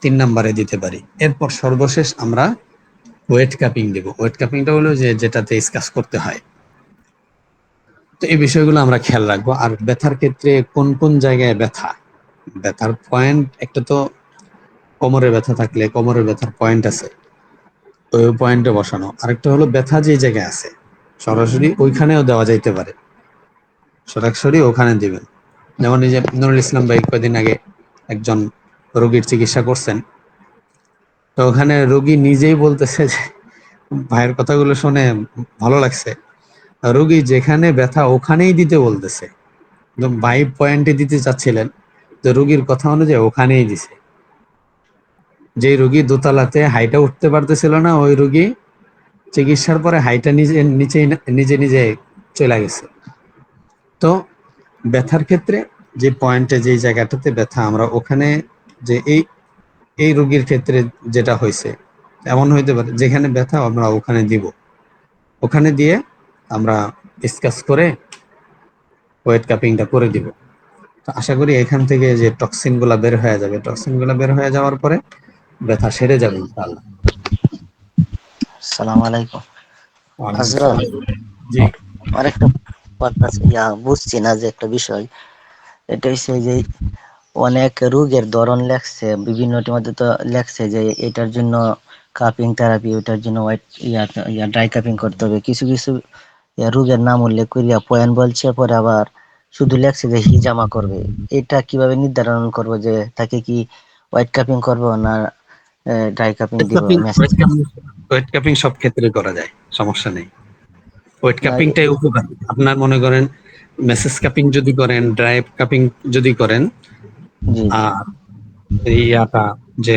3 নম্বরে দিতে পারি। এরপর সর্বশেষ আমরা ওয়েট কাপিং দিব। ওয়েট কাপিংটা হলো যেটাতে স্কাচ করতে হয়। তো এই বিষয়গুলো আমরা খেয়াল রাখবো। আর ব্যথার ক্ষেত্রে কোন কোন জায়গায় ব্যথার পয়েন্ট, একটা তো কোমরে ব্যথা থাকলে কোমরের ব্যথার পয়েন্ট আছে, ওই পয়েন্টে বসানো। আরেকটা হলো ব্যথা যে জায়গায় আছে সরাসরি ওইখানেও দেওয়া যাইতে পারে, সরাসরি ওখানে দিবেন। যেমন এই যে নুরুল ইসলাম ভাই কয়েকদিন আগে একজন রোগীর চিকিৎসা করছেন, তো ওখানে রোগী নিজেই বলতেছে যে ভাইয়ের কথাগুলো শুনে ভালো লাগছে, রোগী যেখানে ব্যথা ওখানেই দিতে বলতেছে, একদম ভাই পয়েন্টে দিতে চাচ্ছিলেন, তো রোগীর কথা অনুযায়ী ওখানেই দিছে। যে রোগী দোতলাতে হাইটা উঠতে পারতেছিল না, ওই রোগী চিকিৎসার পরে হাইটা নিজে নিজে চলে গেছে। তো ব্যথার ক্ষেত্রে যে পয়েন্টে, যে জায়গাটাতে ব্যথা, আমরা ওখানে যে এই রোগীর ক্ষেত্রে যেটা হয়েছে এমন হইতে পারে যেখানে ব্যথা আমরা ওখানে দিব, ওখানে দিয়ে আমরা স্কাচ করে ওয়েট কাপিংটা করে দিব। তো আশা করি এখান থেকে যে টক্সিন গুলা বের হয়ে যাবে, টক্সিন গুলা বের হয়ে যাওয়ার পরে ব্যথা সেরে যাবে ইনশাআল্লাহ। আসসালামু আলাইকুম। আজরাল, জি আমার একটা কথা আছে, বুঝছি না যে একটা বিষয়, এটা হচ্ছে যে অনেক রোগের ধরন লেখছে, বিভিন্নটির মধ্যে তো লেখছে যে এটার জন্য কাপিং থেরাপি, ওটার জন্য হোয়াইট ড্রাই কাপিং করতে হবে, কিছু কিছু রোগের নাম উল্লেখ করিয়া পয়েন্ট বলছে, পরে আবার শুধু লেখছে যে হিজামা করবে। এটা কিভাবে নির্ধারণ করবো যে তাকে কি হোয়াইট কাপিং করবো না ড্রাই কাপিং দিব? ওয়েট কাপিং সব ক্ষেত্রে করা যায়, সমস্যা নেই। ওয়েট না, কাপিংটাই উপকার। আপনার মনে করেন মেসেজ কাপিং যদি করেন, ড্রাই কাপিং যদি করেন, জি আর এই ইয়াটা যে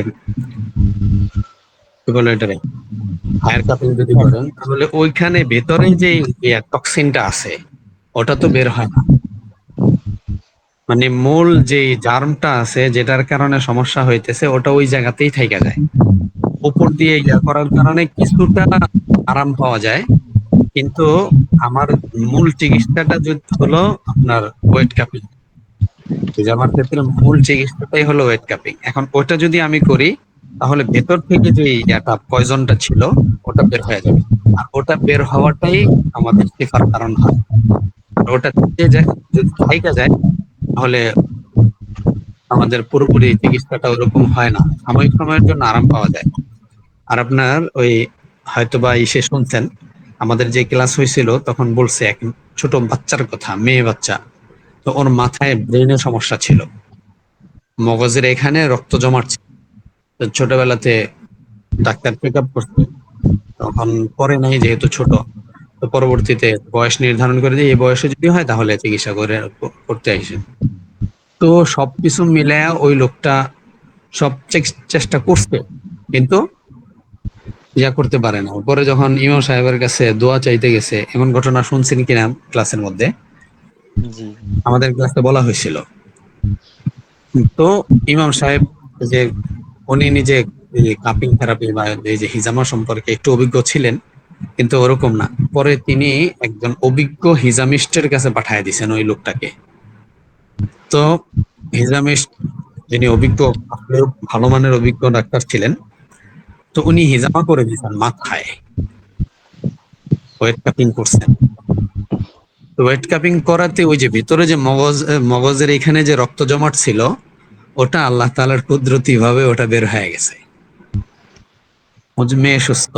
কি বলে এটারে ফায়ার কাপিং যদি করেন, তাহলে ওইখানে ভেতরে যে টক্সিনটা আছে ওটা তো বের হয় না, মানে মূল যে জার্মটা আছে যেটার কারণে সমস্যা হইতেছে ওটা ওই জায়গাতেই থেকে যায়। উপর দিয়ে ইয়া করার কারণে কিছুটা আরাম পাওয়া যায়, কিন্তু আমার মূল চিকিৎসাটা যদি হলো আপনার ওয়েট কাপিং, আমার ক্ষেত্রে মূল চিকিৎসাটাই হলো ওয়েট কাপিং। এখন ওটা যদি আমি করি তাহলে ভেতর থেকে যে একটা পয়জনটা ছিল ওটা বের হয়ে যাবে, আর ওটা বের হওয়াটাই আমাদের শিফার কারণ হয়। আর ওটা থেকে যায়, যদি থাইকা যায় তাহলে আমাদের পুরোপুরি চিকিৎসাটা ওরকম হয় না, সাময়িক সময়ের জন্য আরাম পাওয়া যায়। আর আপনার ওই হয়তোবা ইসে শুনছেন, আমাদের যে ক্লাস হয়েছিল তখন বলছে ছোট বাচ্চার কথা, মেয়ে বাচ্চা। তো ওর মাথায় ব্রেনের সমস্যা ছিল, মগজের এখানে রক্ত জমাট ছিল। তো ছোটবেলাতে ডাক্তার চেক আপ করছে, তখন করে নাই যেহেতু ছোট। তো পরবর্তীতে বয়স নির্ধারণ করে দিয়ে এই বয়সে যদি হয় তাহলে চিকিৎসা করতে আসেন। তো সবকিছু মিলে ওই লোকটা সব চেষ্টা করছে, কিন্তু ইয়া করতে পারে না। পরে যখন ইমাম সাহেবের কাছে দোয়া চাইতে গেছে, এমন ঘটনা শুনছেন কিনা ক্লাসের মধ্যে, জি আমাদের ক্লাসে বলা হয়েছিল। তো ইমাম সাহেব যে উনি নিজে কাপিং থেরাপি বা এই যে হিজামা সম্পর্কে একটু অভিজ্ঞ ছিলেন, কিন্তু ওরকম না। পরে তিনি একজন অভিজ্ঞ হিজামিস্টের কাছে পাঠিয়ে দিয়েছেন ওই লোকটাকে। তো হিজামিস্ট, যিনি অভিজ্ঞ, আসলেও ভালো মানের অভিজ্ঞ ডাক্তার ছিলেন, তো উনি হিজামা করে দিয়েছেন মাথায়, ওয়েট কাপিং করছেন। তো ওয়েট কাপিং করাতে ওই যে ভিতরে যে মগজের এখানে যে রক্ত জমাট ছিল, ওটা আল্লাহ তাআলার কুদরতি ভাবে ওটা বের হয়ে গেছে। ও যে মেয়ে সুস্থ।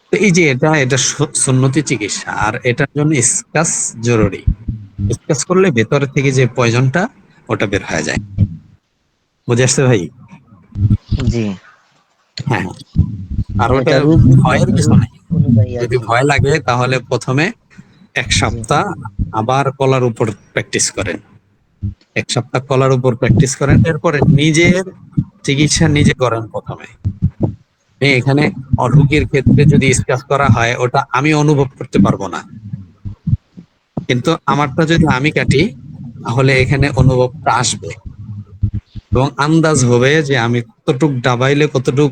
তো এই যে এটা এটা সুন্নতি চিকিৎসা, আর এটার জন্য স্কাস জরুরি। স্কাস করলে ভেতর থেকে যে পয়জনটা ওটা বের হয়ে যায়। বুঝে আসছে ভাই? জি। হ্যাঁ। আর ওটা এটা রোগ ভয়ের কিছু রোগ নাই। অনুযায়ী আর যদি কি। ভয় লাগে তাহলে প্রথমে এক জি সপ্তাহ আবার কলার উপর প্র্যাকটিস করেন, এক সপ্তাহ কলার উপর প্র্যাকটিস করেন, এরপরে নিজের চিকিৎসা নিজে করেন প্রথমে। এখানে রোগীর ক্ষেত্রে যদি স্কাচ করা হয়, ওটা আমি অনুভব করতে পারবো না, কিন্তু আমারটা যদি আমি কাটি তাহলে এখানে অনুভবটা আসবে এবং আন্দাজ হবে যে আমি কতটুক ডাবাইলে কতটুক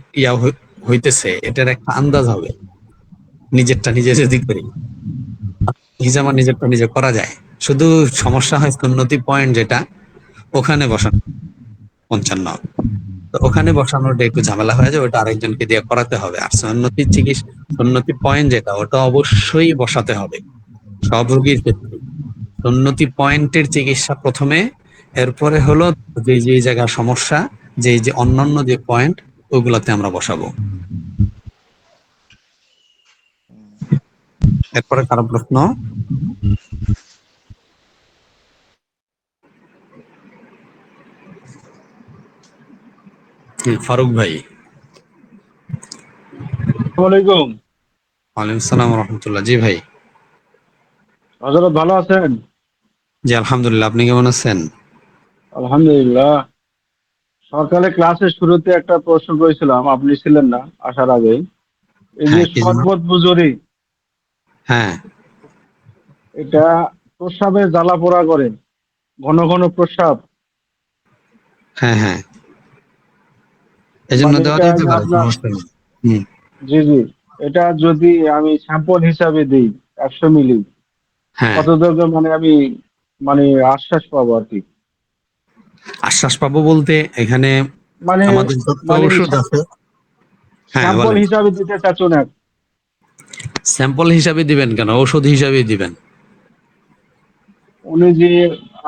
হইতেছে, এটার একটা আন্দাজ হবে। নিজেরটা নিজে যদি করি, হিজামা নিজেরটা নিজে করা যায়। শুধু সমস্যা হয় সুন্নতি পয়েন্ট যেটা, ওখানে বসানো 55, তো ওখানে বসানোটা একটু ঝামেলা হয়ে যায়, ওটা আরেকজনকে দিয়ে করাতে হবে। আর সুন্নতি চিকিৎসা, সুন্নতি পয়েন্ট যেটা, ওটা অবশ্যই বসাতে হবে সব রোগীর ক্ষেত্রে। সুন্নতি পয়েন্টের চিকিৎসা প্রথমে, এরপরে হলো যে যে জায়গা সমস্যা, যে যে অন্যান্য যে পয়েন্ট, ওগুলাতে আমরা বসাবো। এরপরে কারো প্রশ্ন? ফারুক ভাই। আসসালামু আলাইকুম। ওয়ালাইকুম আসসালাম রহমতুল্লাহ। জি ভাই। হযরত ভালো আছেন? জি আলহামদুলিল্লাহ, আপনি কেমন আছেন? আলহামদুলিল্লাহ। সকালে ক্লাসের শুরুতে একটা প্রশ্ন করেছিলাম, আপনি ছিলেন না আসার আগেই। এই যে হ্যাঁ, কি জন্য? শরবত বুজুরি, হ্যাঁ এটা প্রস্রাবে জ্বালা পোড়া করে, ঘন ঘন প্রস্রাব, হ্যাঁ হ্যাঁ, এই জন্য মানে দেওয়া এটা যেতে যে পারে, আপনার, সমস্যা নেই। হুম। জি জি, এটা যদি আমি স্যাম্পল হিসাবে দিই 100 মিলি, হ্যাঁ, কতটুকু মানে আমি মানে আশ্বাস পাবো আর কি? আশ্বাস পাবো বলতে এখানে মানে আমাদের যত মানে ওষুধ আছে। হ্যাঁ স্যাম্পল বলেন। হিসাবে দিতে চাচ্ছ না? স্যাম্পল হিসাবে দিবেন কেন, ওষুধ হিসাবে দিবেন। উনি যে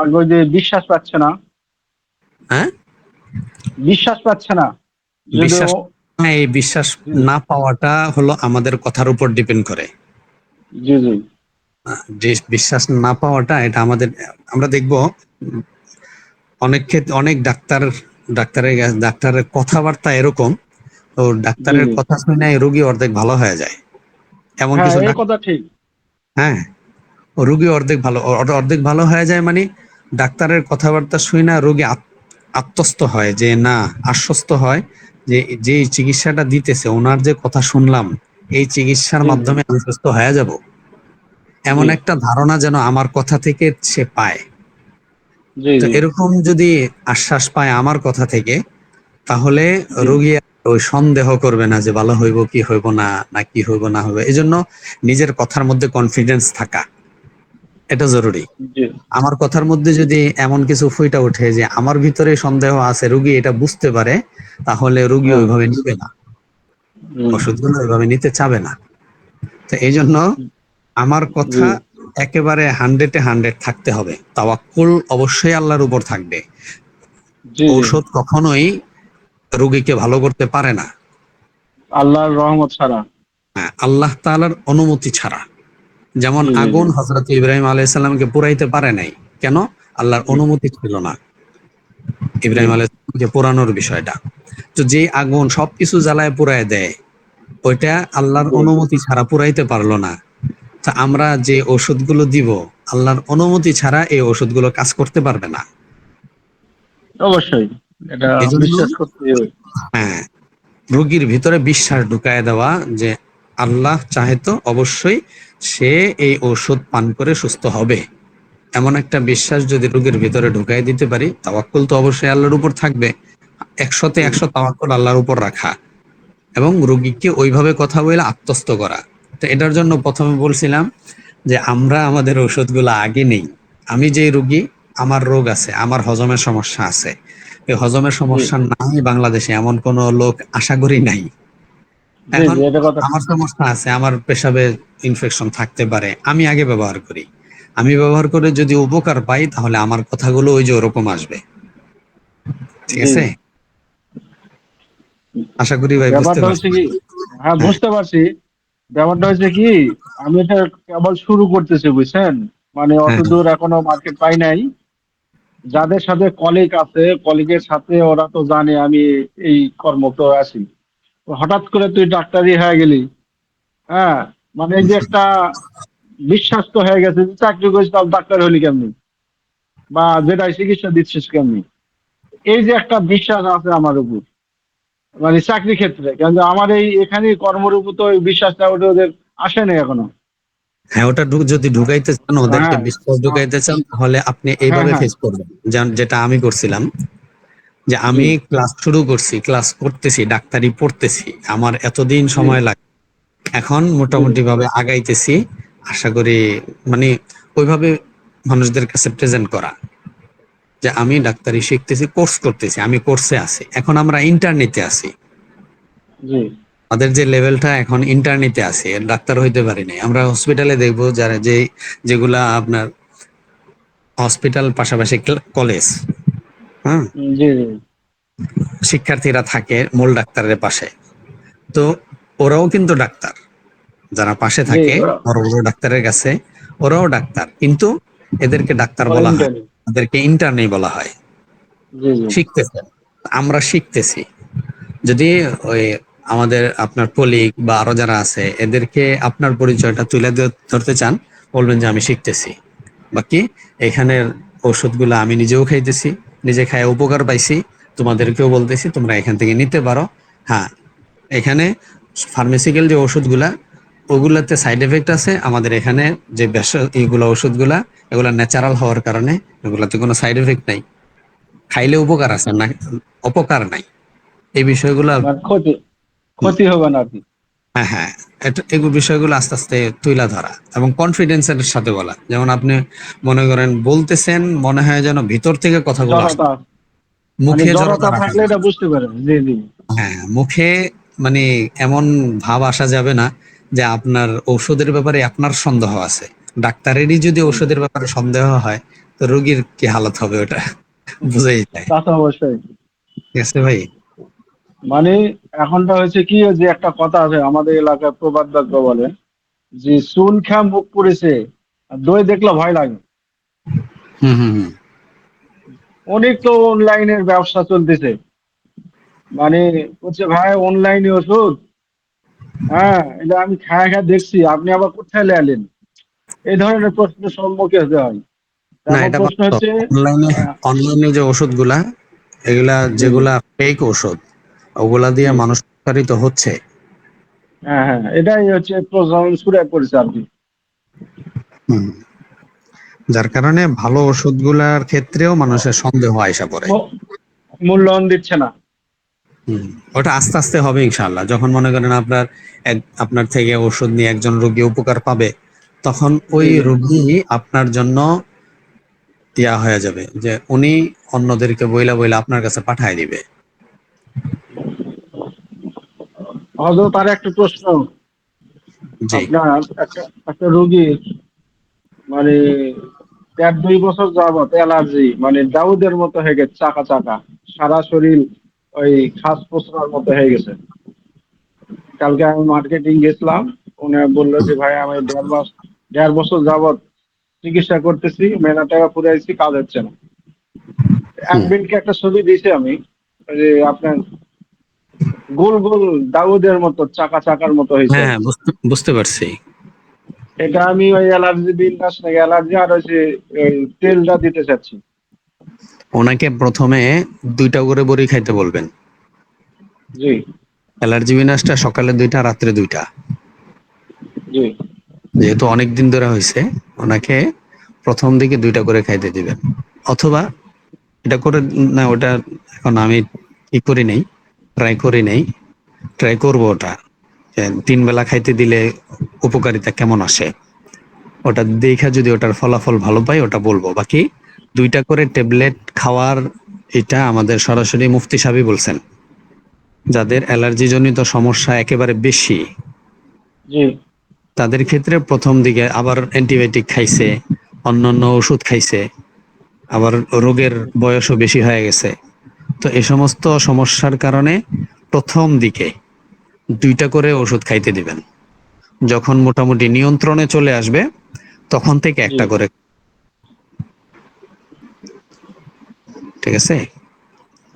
আগে যে বিশ্বাস পাচ্ছে না, হ্যাঁ, বিশ্বাস পাচ্ছে না যদি বিশ্বাস, হ্যাঁ, এই বিশ্বাস জি না পাওয়াটা হলো আমাদের কথার উপর ডিপেন্ড করে। জি জি যে বিশ্বাস না পাওয়াটা, এটা আমাদের, আমরা দেখব অনেক ক্ষেত্রে অনেক ডাক্তারের কথাবার্তা এরকম, তো জি ডাক্তারের জি। কথা শুনে রোগী অর্ধেক ভালো হয়ে যায়। এমন হ্যাঁ কিছু এই কথা ঠিক। হ্যাঁ, রোগী অর্ধেক ভালো হয়ে যায়, মানে ডাক্তারের কথাবার্তা শুনে না রোগী আত্মস্থ হয়, যে না, আশ্বস্ত হয় যে যে চিকিৎসাটা দিতেছে, ওনার যে কথা শুনলাম, এই চিকিৎসার জি জি মাধ্যমে আমি সুস্থ হয়ে যাব, এমন জি একটা ধারণা যেন আমার কথা থেকে সে পায়। জি তো জি এরকম যদি আশ্বাস পায় আমার কথা থেকে, তাহলে জি রোগী আর ওই সন্দেহ করবে না যে ভালো হইব কি হইব না, না কি হইব না হইব। এই জন্য নিজের কথার মধ্যে কনফিডেন্স থাকা, এটা জরুরি। জি আমার কথার মধ্যে যদি এমন কিছু ফুইটা ওঠে যে আমার ভিতরে সন্দেহ আছে, রোগী এটা বুঝতে পারে, তাহলে রোগী হ্যাঁ ওইভাবে নিবে না, হুম, ওষুধগুলো ওইভাবে নিতে চাবে না। তো এই জন্য আমার জি কথা একেবারে 100-এ 100 থাকতে হবে। তাওয়াক্কুল অবশ্যই আল্লাহর উপর থাকবে। জি জি। ঔষধ কখনোই রোগীকে ভালো করতে পারে না, আল্লাহর রহমত ছাড়া। হ্যাঁ, আল্লাহ তাআলার অনুমতি ছাড়া। যেমন জি জি জি আগুন হযরত ইব্রাহিম আলাইহিস সালামকে পুরাইতে পারে নাই, কেন? আল্লাহর জি অনুমতি ছিল না জি ইব্রাহিম আলাইহিস সালামকে পোড়ানোর বিষয়টা। তো যে আগুন সবকিছু জ্বালায় পুড়ায় দেয়, ওইটা আল্লাহর জি অনুমতি ছাড়া পুরাইতে পারলো না। তা আমরা যে ওষুধগুলো দিব, আল্লাহর অনুমতি ছাড়া এই ওষুধগুলো কাজ করতে পারবে না। অবশ্যই এটা এই জন্য বিশ্বাস করতে হবে। হ্যাঁ, রোগীর ভিতরে বিশ্বাস ঢুকায় দেওয়া যে আল্লাহ চাহে তো অবশ্যই সে এই ঔষধ পান করে সুস্থ হবে, এমন একটা বিশ্বাস যদি রোগীর ভিতরে ঢুকাই দিতে পারি, তাওয়াক্কুল তো অবশ্যই আল্লাহর উপর থাকবে। 100-তে জি 100 তাওয়াক্কুল আল্লাহর উপর রাখা এবং রোগীকে ওইভাবে কথা বলে আত্মস্থ করা। তো এটার জন্য প্রথমে বলছিলাম যে আমরা আমাদের ওষুধগুলো আগে নেই। আমি যে রোগী, আমার রোগ আছে, আমার হজমের সমস্যা আছে, এই হজমের জি সমস্যা নাই বাংলাদেশে এমন কোন লোক আশা করি নাই। জি এখন জি এটা কথা ঠিক। আমার সমস্যা আছে, আমার পেশাবে ইনফেকশন থাকতে পারে, আমি আগে ব্যবহার করি। আমি ব্যবহার করে যদি উপকার পাই, তাহলে আমার কথাগুলো ওই যে ওরকম আসবে। ঠিক জি আছে, জি আশা করি ভাই বুঝতে ব্যাপারটা হচ্ছে পারছেন। কি, হ্যাঁ হ্যাঁ, বুঝতে পারছি। ব্যাপারটা হচ্ছে কি, আমি এটা কেবল শুরু করতেছি বুঝছেন, মানে অত হ্যাঁ, দূর এখনো মার্কেট পাই নাই। যাদের সাথে কলিগ আছে, কলিগের সাথে ওরা তো জানে আমি এই কর্মত আছি। তো হঠাৎ করে তুই ডাক্তারি হয়ে গেলি, হ্যাঁ, মানে এই যে একটা বিশ্বাস তো হয়ে গেছে যে চাকরি করিস তাও ডাক্তার হলি কেমনি, বা যেটা চিকিৎসা দিচ্ছিস কেমনি, এই যে একটা বিশ্বাস আছে আমার উপর, মানে চাকরি ক্ষেত্রে, কিন্তু আমার এই এখানে কর্মের উপর তো ওই বিশ্বাসটা ওদের আসে না এখনো। হ্যাঁ, ওটা যদি ঢুকাইতে চান, ওদেরকে হ্যাঁ বিশ্বাস ঢুকাইতে চান, তাহলে আপনি হ্যাঁ এইভাবে হ্যাঁ ফেস করবেন। যেটা আমি করছিলাম, যে জি আমি ক্লাস শুরু করছি, ক্লাস করতেছি, ডাক্তারি পড়তেছি, আমার এতদিন জি সময় লাগে, এখন জি মোটামুটি ভাবে আগাইতেছি। আশা করি মানে ওইভাবে মানুষদের কাছে প্রেজেন্ট করা যে আমি ডাক্তারি শিখতেছি, কোর্স করতেছি, আমি কোর্সে আছি, এখন আমরা ইন্টার্নিতে আছি। জি আমাদের যে লেভেলটা এখন ইন্টার্নিতে আছে, ডাক্তার হইতে পারি নাই। আমরা হসপিটালে দেখবো যারা যেগুলা আপনার হসপিটাল পাশাপাশি কলেজ, হ্যাঁ, জি জি শিক্ষার্থীরা থাকে মূল ডাক্তারের পাশে, তো ওরাও কিন্তু ডাক্তার, যারা পাশে জি থাকে বড় বড় ডাক্তারের কাছে, ওরাও ডাক্তার, কিন্তু এদেরকে ডাক্তার বলা হয়, ইন্টারনেট এদেরকে ইন্টার্নি বলা হয়। জি জি শিখতেছে, আমরা শিখতেছি। যদি ওই আমাদের আপনার কলিগ বা আরো যারা আছে, এদেরকে আপনার পরিচয়টা তুলে ধরতে চান, বলবেন যে আমি শিখতেছি, বাকি এখানের ওষুধগুলো আমি নিজেও খাইতেছি, নিজে খায় উপকার পাইছি, তোমাদেরকেও বলতেছি তোমরা এখান থেকে নিতে পারো। হ্যাঁ, এখানে ফার্মেসিক্যাল যে ওষুধগুলা, ওগুলাতে সাইড এফেক্ট আছে, আমাদের এখানে যে এইগুলা ওষুধগুলা, এগুলা ন্যাচারাল হওয়ার কারণে এগুলাতে কোনো সাইড এফেক্ট নাই, খাইলে উপকার আছে না, অপকার নাই, এই বিষয়গুলো। মানে ক্ষতি ক্ষতি হবে না আর কি। হ্যাঁ হ্যাঁ, এগুলো বিষয়গুলো আস্তে আস্তে তুইলা ধরা এবং কনফিডেন্সের সাথে বলা। যেমন আপনি মনে করেন বলতেছেন, মনে হয় যেন ভিতর থেকে কথাগুলো আসছে, জড়তা, মানে মুখে জড়তা জড়তা রাখা থাকলে যাবে এটা না। বুঝতে পারেন। জি জি হ্যাঁ, মুখে মানে এমন ভাব আসা যাবে না যে আপনার ঔষধের ব্যাপারে আপনার সন্দেহ আছে। ডাক্তারেরই যদি জি ঔষধের ব্যাপারে সন্দেহ হয়, তো রোগীর কি হালত হবে ওটা বুঝাই যায়। তা তো অবশ্যই। ঠিক আছে ভাই। মানে এখনটা হয়েছে কি, যে একটা কথা আছে আমাদের এলাকায় প্রবাদ বাক্য বলে যে চুন খা মুখ পুড়েছে, আর দই দেখলে ভয় লাগে। হুম হুম হুম। অনেক তো অনলাইনের ব্যবসা চলতেছে, মানে হচ্ছে ভাই অনলাইনে ওষুধ, হ্যাঁ এটা আমি খায়া খায়া দেখছি, আপনি আবার কোথায় লেলেন, এই ধরনের প্রশ্নের সম্মুখীন হতে হয়। না, এখন এটা প্রশ্ন বাস্তব। হচ্ছে অনলাইনে, আহ, অনলাইনে যে ওষুধগুলা, এগুলা জি জি যেগুলা ফেক ওষুধ, ওগুলা দিয়ে জি মানুষ প্রতারিত হচ্ছে। হ্যাঁ হ্যাঁ এটাই হচ্ছে প্রচলন শুরু করেছে আর কি। হুম। যার কারণে ভালো ওষুধগুলার ক্ষেত্রেও মানুষের সন্দেহ আইসা পড়ে। ম- মূল্যায়ন দিচ্ছে না। হুম। ওটা আস্তে আস্তে হবে ইনশাআল্লাহ। যখন মনে করেন আপনার থেকে ওষুধ নিয়ে একজন রোগী উপকার পাবে, তখন ওই জি জি রোগী আপনার জন্য ইয়া হয়ে যাবে, যে উনি অন্যদেরকে বইলা বইলা আপনার কাছে পাঠায় দিবে। হয়তো তার একটা প্রশ্ন, জি। আপনার একটা একটা রোগীর মানে 1-2 বছর যাবত অ্যালার্জি, মানে দাউদের মতো হয়ে গেছে, চাকা চাকা সারা শরীর ওই খাস পোছার মতো হয়ে গেছে। কালকে আমি মার্কেটিং গেছিলাম, উনি বললো যে ভাই আমি 1.5 বছর যাবত চিকিৎসা করতেছি, মেলা টাকা পুরাইছি, কাজ হচ্ছে না। হুম। একদিনকে একটা ছবি দিয়েছি আমি, ওই যে আপনার গোল গোল দাউদের মতো, চাকা চাকার মতো হয়েছে হ্যাঁ আর হ্যাঁ, কি। বুঝতে পারছি। এটা আমি ওই অ্যালার্জি বিন্যাস নাকি অ্যালার্জি আর ওই যে ওই তেলটা দিতে চাচ্ছি। ওনাকে প্রথমে 2টা করে বড়ি খাইতে বলবেন। জি অ্যালার্জি বিনাশটা সকালে 2টা, রাত্রে 2টা। জি যেহেতু অনেক দিন ধরে হয়েছে, ওনাকে প্রথম দিকে 2টা করে খাইতে দিবেন। অথবা এটা করে, না ওটা এখন আমি কি করি নাই, ট্রাই করবো ওটা, যে 3 বেলা খাইতে দিলে উপকারিতা কেমন আসে। ওটা দেখা যদি ওটার ফলাফল ভালো পাই ওটা বলবো। বাকি 2টা করে ট্যাবলেট খাওয়ার, এটা আমাদের সরাসরি মুফতি সাহেবই বলছেন। যাদের অ্যালার্জি জনিত সমস্যা একেবারে বেশি, জি তাদের ক্ষেত্রে প্রথম দিকে আবার অ্যান্টিবায়োটিক খাইছে, অন্যান্য ওষুধ খাইছে, আবার রোগের বয়সও বেশি হয়ে গেছে। তো এই সমস্ত সমস্যার কারণে প্রথম দিকে 2টা করে ওষুধ খাইতে দিবেন। যখন মোটামুটি নিয়ন্ত্রণে চলে আসবে তখন থেকে জি একটা করে, ঠিক আছে?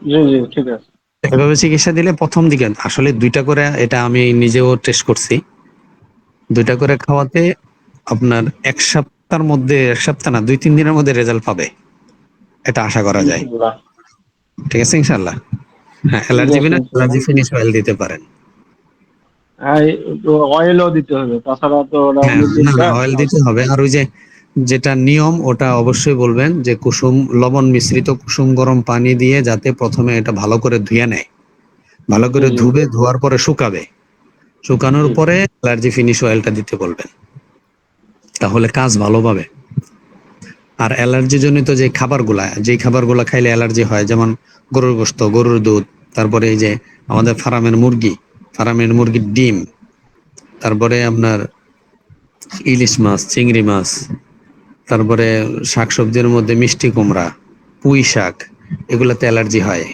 জি জি ঠিক আছে। এভাবে চিকিৎসা দিলে প্রথম দিকে আসলে 2টা করে, এটা আমি নিজেও টেস্ট করছি, 2টা করে খাওয়াতে আপনার 1 সপ্তাহের মধ্যে, 1 সপ্তাহ না, 2-3 দিনের মধ্যে রেজাল্ট পাবে, এটা আশা করা যায়। ইনশাল্লাহ। ঠিক আছে ইনশাল্লাহ। হ্যাঁ, ঠিক অ্যালার্জি আছে বিনা ইনশাল্লাহ। অ্যালার্জি ফিনিশ অয়েল দিতে পারেন। হ্যাঁ, একটু অয়েলও দিতে হবে, তাছাড়া তো ওরা হ্যাঁ, অনেকদিন না না, অয়েল দিতে হবে। আর ওই যে যেটা নিয়ম ওটা অবশ্যই বলবেন, যে কুসুম লবণ মিশ্রিত কুসুম গরম পানি দিয়ে যাতে প্রথমে এটা ভালো করে ধুয়ে নেয়, ভালো জি করে জি ধোয়ার পরে শুকাবে, শুকানোর জি পরে অ্যালার্জি ফিনিশ অয়েলটা দিতে বলবেন, তাহলে কাজ ভালো পাবে। আর অ্যালার্জি জনিত যে খাবারগুলা খাইলে অ্যালার্জি হয়, যেমন গরুর গোশত, গরুর দুধ, তারপরে এই যে আমাদের ফার্মের মুরগির ডিম, তারপরে আপনার ইলিশ মাছ, চিংড়ি মাছ, তারপরে শাকসবজির মধ্যে মিষ্টি কুমড়া, পুঁই শাক, এগুলাতে অ্যালার্জি হয়।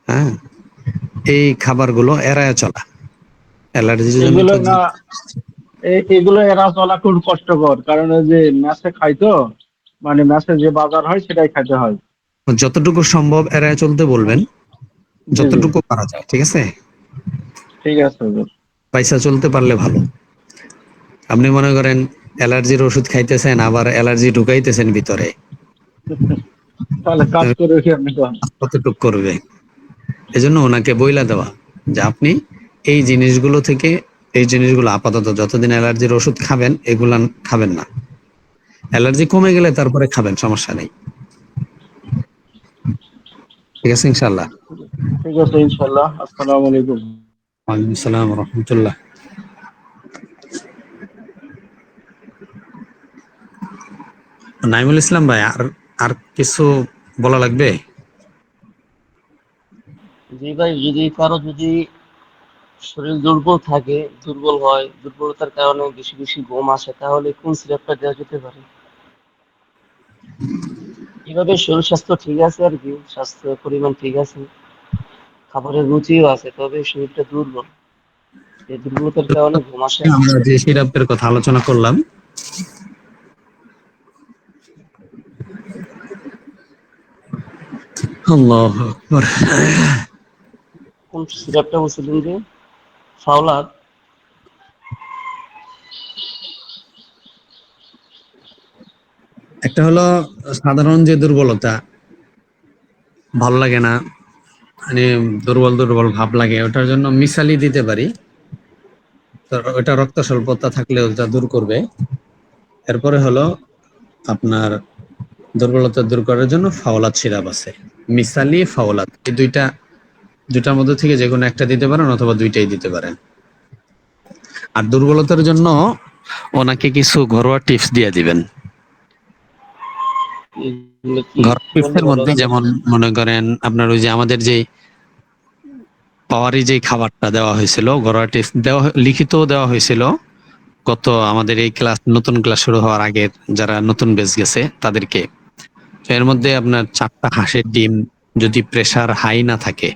হ্যাঁ, এই খাবারগুলো এড়ায় চলা অ্যালার্জি জনিত এগুলো না, এগুলো এরা চলা খুব কষ্টকর, কারণ ওই যে ম্যাচে খাই তো, মানে ম্যাচে যে বাজার হয় সেটাই খাইতে হয়। যতটুকু সম্ভব এড়ায় চলতে বলবেন, জি জি যতটুকু পারা যায়, ঠিক আছে? ঠিক আছে হুজুর। পয়সা চলতে পারলে ভালো। আপনি মনে করেন অ্যালার্জির ওষুধ খাইতেছেন, আবার অ্যালার্জি ঢুকাইতেছেন ভিতরে, তাহলে কাজ করে কি আপনি করেন? কতটুক করবে? এজন্য ওনাকে বইলা দেওয়া যে আপনি এই জিনিসগুলো থেকে, এই জিনিসগুলো আপাতত যতদিন অ্যালার্জির ওষুধ খাবেন এগুলা খাবেন না, অ্যালার্জি কমে গেলে তারপরে খাবেন, সমস্যা নেই। ঠিক আছে ইনশাল্লাহ। ঠিক আছে ইনশাল্লাহ। আসসালামু আলাইকুম। ওয়ালাইকুম আসসালাম রহমতুল্লাহ। নাইমুল ইসলাম ভাই, আর আর কিছু বলা লাগবে? জি ভাই, যদি কারো যদি শরীর দুর্বল থাকে, দুর্বল হয়, দুর্বলতার কারণে বেশি বেশি ঘুম আসে, তাহলে কোন সিরাপটা দেওয়া যেতে পারে? এভাবে শরীর স্বাস্থ্য ঠিক আছে আর কি, স্বাস্থ্য পরিমাণ ঠিক আছে, খাবারের রুচিও আছে, তবে শরীরটা দুর্বল, এই দুর্বলতার কারণে ঘুম আসে না। আমরা যে সিরাপের কথা আলোচনা করলাম, আল্লাহু আকবার, কোন সিরাপটা বলছিলেন যে? ফাওলাদ? একটা হলো সাধারণ যে দুর্বলতা, ভালো লাগে না, মানে দুর্বল দুর্বল ভাব লাগে, ওটার জন্য মিসালি দিতে পারি। তো ওটা রক্ত স্বল্পতা থাকলে ওটা দূর করবে। এরপরে হলো আপনার দুর্বলতা দূর করার জন্য ফাওলাত সিরাপ আছে, মিসালি, ফাওলাত, এই দুইটার মধ্যে থেকে যে কোনো একটা দিতে পারেন, অথবা দুইটাই দিতে পারেন। আর দুর্বলতার জন্য ওনাকে কিছু ঘরোয়া টিপস দিয়ে দিবেন। এগুলো কি ঘরোয়া কি বললে টিপসের ভালো মধ্যে হতো? যেমন মনে করেন আপনার ওই যে আমাদের যে পাওয়ারি যে খাবারটা দেওয়া হয়েছিল, ঘরোয়া টিপস দেওয়া, লিখিত দেওয়া হয়েছিল গত আমাদের এই নতুন ক্লাস শুরু হওয়ার আগে, যারা নতুন বেচ গেছে তাদেরকে। তো এর মধ্যে আপনার 4টা হাঁসের ডিম, যদি প্রেসার হাই না থাকে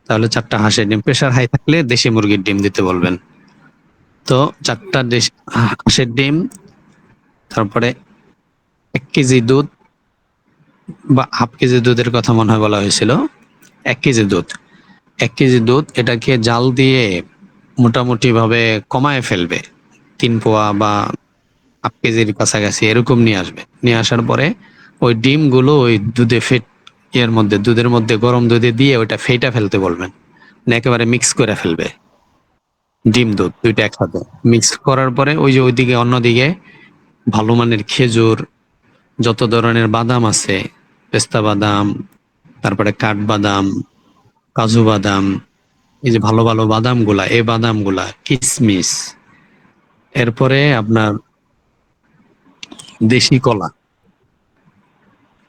তাহলে 4টা হাঁসের ডিম, প্রেসার হাই থাকলে দেশি মুরগির ডিম দিতে বলবেন। তো 4টা হাঁসের ডিম, তারপরে 1 কেজি দুধ বা হাফ কেজি দুধের কথা মনে হয় বলা হয়েছিল। 1 কেজি দুধ, 1 কেজি দুধ এটাকে জাল দিয়ে মোটামুটি ভাবে কমায় ফেলবে, 3 পোয়া বা হাফ কেজির কাছাকাছি এরকম নিয়ে আসবে। নিয়ে আসার পরে ওই ডিমগুলো ওই দুধে দুধের মধ্যে গরম দুধে দিয়ে ওইটা ফেটা ফেলতে বলবেন, মানে একেবারে মিক্স করে ফেলবে। ডিম দুধ দুইটা একসাথে মিক্স করার পরে ওই যে ওইদিকে অন্যদিকে ভালো মানের খেজুর, যত ধরনের বাদাম আছে, পেস্তা বাদাম, তারপরে কাঠবাদাম, কাজু বাদাম, এই যে ভালো ভালো বাদাম গুলা, এই বাদাম গুলা, কিশমিশ, এরপরে আপনার দেশি কলা,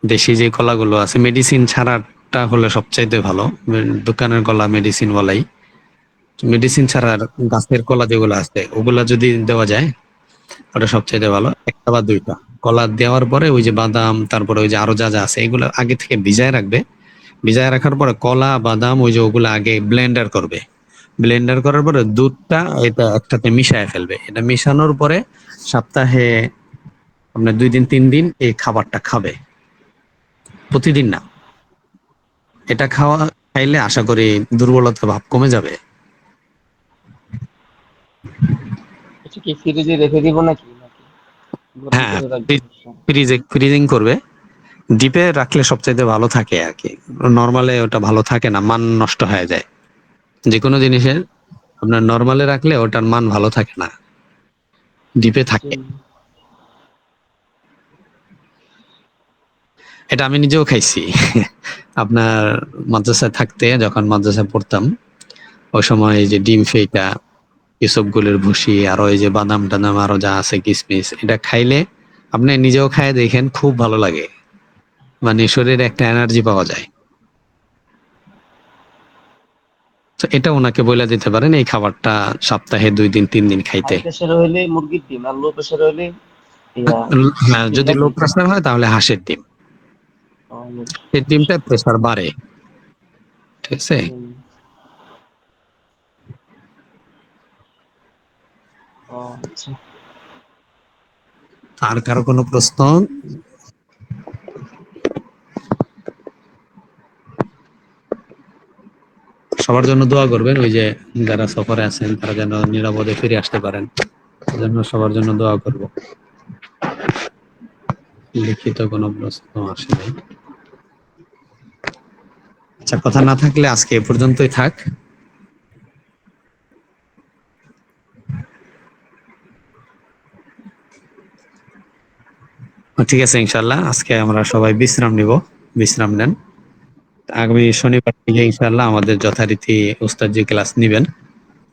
দেশি যে কলাগুলো আছে মেডিসিন ছাড়াটা হলে সবচাইতে ভালো। দোকানের কলা মেডিসিন বলাই, মেডিসিন ছাড়া গাছের কলা যেগুলো আছে ওগুলা যদি দেওয়া যায় ওটা সবচাইতে ভালো। 1 বা 2টা কলা দেওয়ার পরে ওই যে বাদাম, তারপরে ওই যে আরো যা যা আছে এগুলো আগে থেকে ভিজায় রাখবে। ভিজায় রাখার পরে কলা বাদাম ওই যে ওগুলো আগে ব্লেন্ডার করবে। ব্লেন্ডার করার পরে দুধটা এটা একসাথে মিশায় ফেলবে। এটা মিশানোর পরে সপ্তাহে আপনার 2 দিন 3 দিন এই খাবারটা খাবে, প্রতিদিন না। এটা খাইলে আশা করি দুর্বলতা ভাব কমে যাবে। এটা কি ফ্রিজে রেখে দিব নাকি নাকি গরম হ্যাঁ, করে রাখবো? ফ্রিজিং করবে। ডিপে রাখলে সবচাইতে ভালো থাকে আর কি, নর্মালে ওটা ভালো থাকে না, মান নষ্ট হয়ে যায় যে কোনো জিনিসের। আপনার নর্মালে রাখলে ওটার মান ভালো থাকে না, ডিপে থাকে। এটা আমি নিজেও খাইছি। আপনার মাদ্রাসায় থাকতে, যখন মাদ্রাসায় পড়তাম ওই সময় এই যে ডিম ফেটা, ইসবগুলের ভুসি, আরো এই যে বাদাম টাদাম আরো যা আছে কিসমিস, এটা খাইলে আপনি নিজেও খায় দেখেন, খুব ভালো লাগে, মানে শরীরে একটা এনার্জি পাওয়া যায়। তো এটা ওনাকে বলে দিতে পারেন এই খাবারটা সপ্তাহে 2 দিন 3 দিন খাইতে। হাই প্রেসার হইলে মুরগির ডিম, আর লো প্রেসার হইলে ইয়া হ্যাঁ, ডিম যদি লো নাকি? প্রেসার হয় তাহলে হাঁসের ডিম, ও, এই ডিমটা প্রেসার বাড়ে, ঠিক আছে। হুম, ও আচ্ছা। আর কারো কোনো প্রশ্ন? সবার জন্য দোয়া করবেন, ওই যে যারা সফরে আছেন তারা যেন নিরাপদে ফিরে আসতে পারেন, সেজন্য সবার জন্য দোয়া করব। লিখিত কোনো প্রশ্ন আসে নাই। আচ্ছা, কথা না থাকলে আজকে এ পর্যন্তই থাক। ঠিক আছে, ইনশাল্লাহ আজকে আমরা সবাই বিশ্রাম নিব, বিশ্রাম নেন। আগামী শনিবার থেকে ইনশাল্লাহ আমাদের যথারীতি উস্তাদ যে ক্লাস নিবেন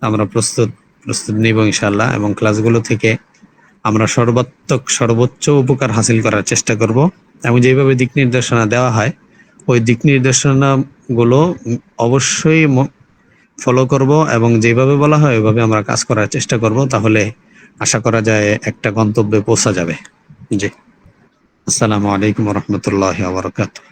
আমরা প্রস্তুত প্রস্তুত নিব ইনশাল্লাহ, এবং ক্লাসগুলো থেকে আমরা সর্বোচ্চ উপকার হাসিল করার চেষ্টা করব। এবং যেভাবে দিক নির্দেশনা দেওয়া হয় ওই দিক নির্দেশনা গুলো অবশ্যই ফলো করব, এবং যেভাবে বলা হয় ওইভাবে আমরা কাজ করার চেষ্টা করব। তাহলে আশা করা যায় একটা গন্তব্যে পৌঁছা যাবে। জি, আসসালামু আলাইকুম ওয়া রাহমাতুল্লাহি ওয়া বারাকাতুহু।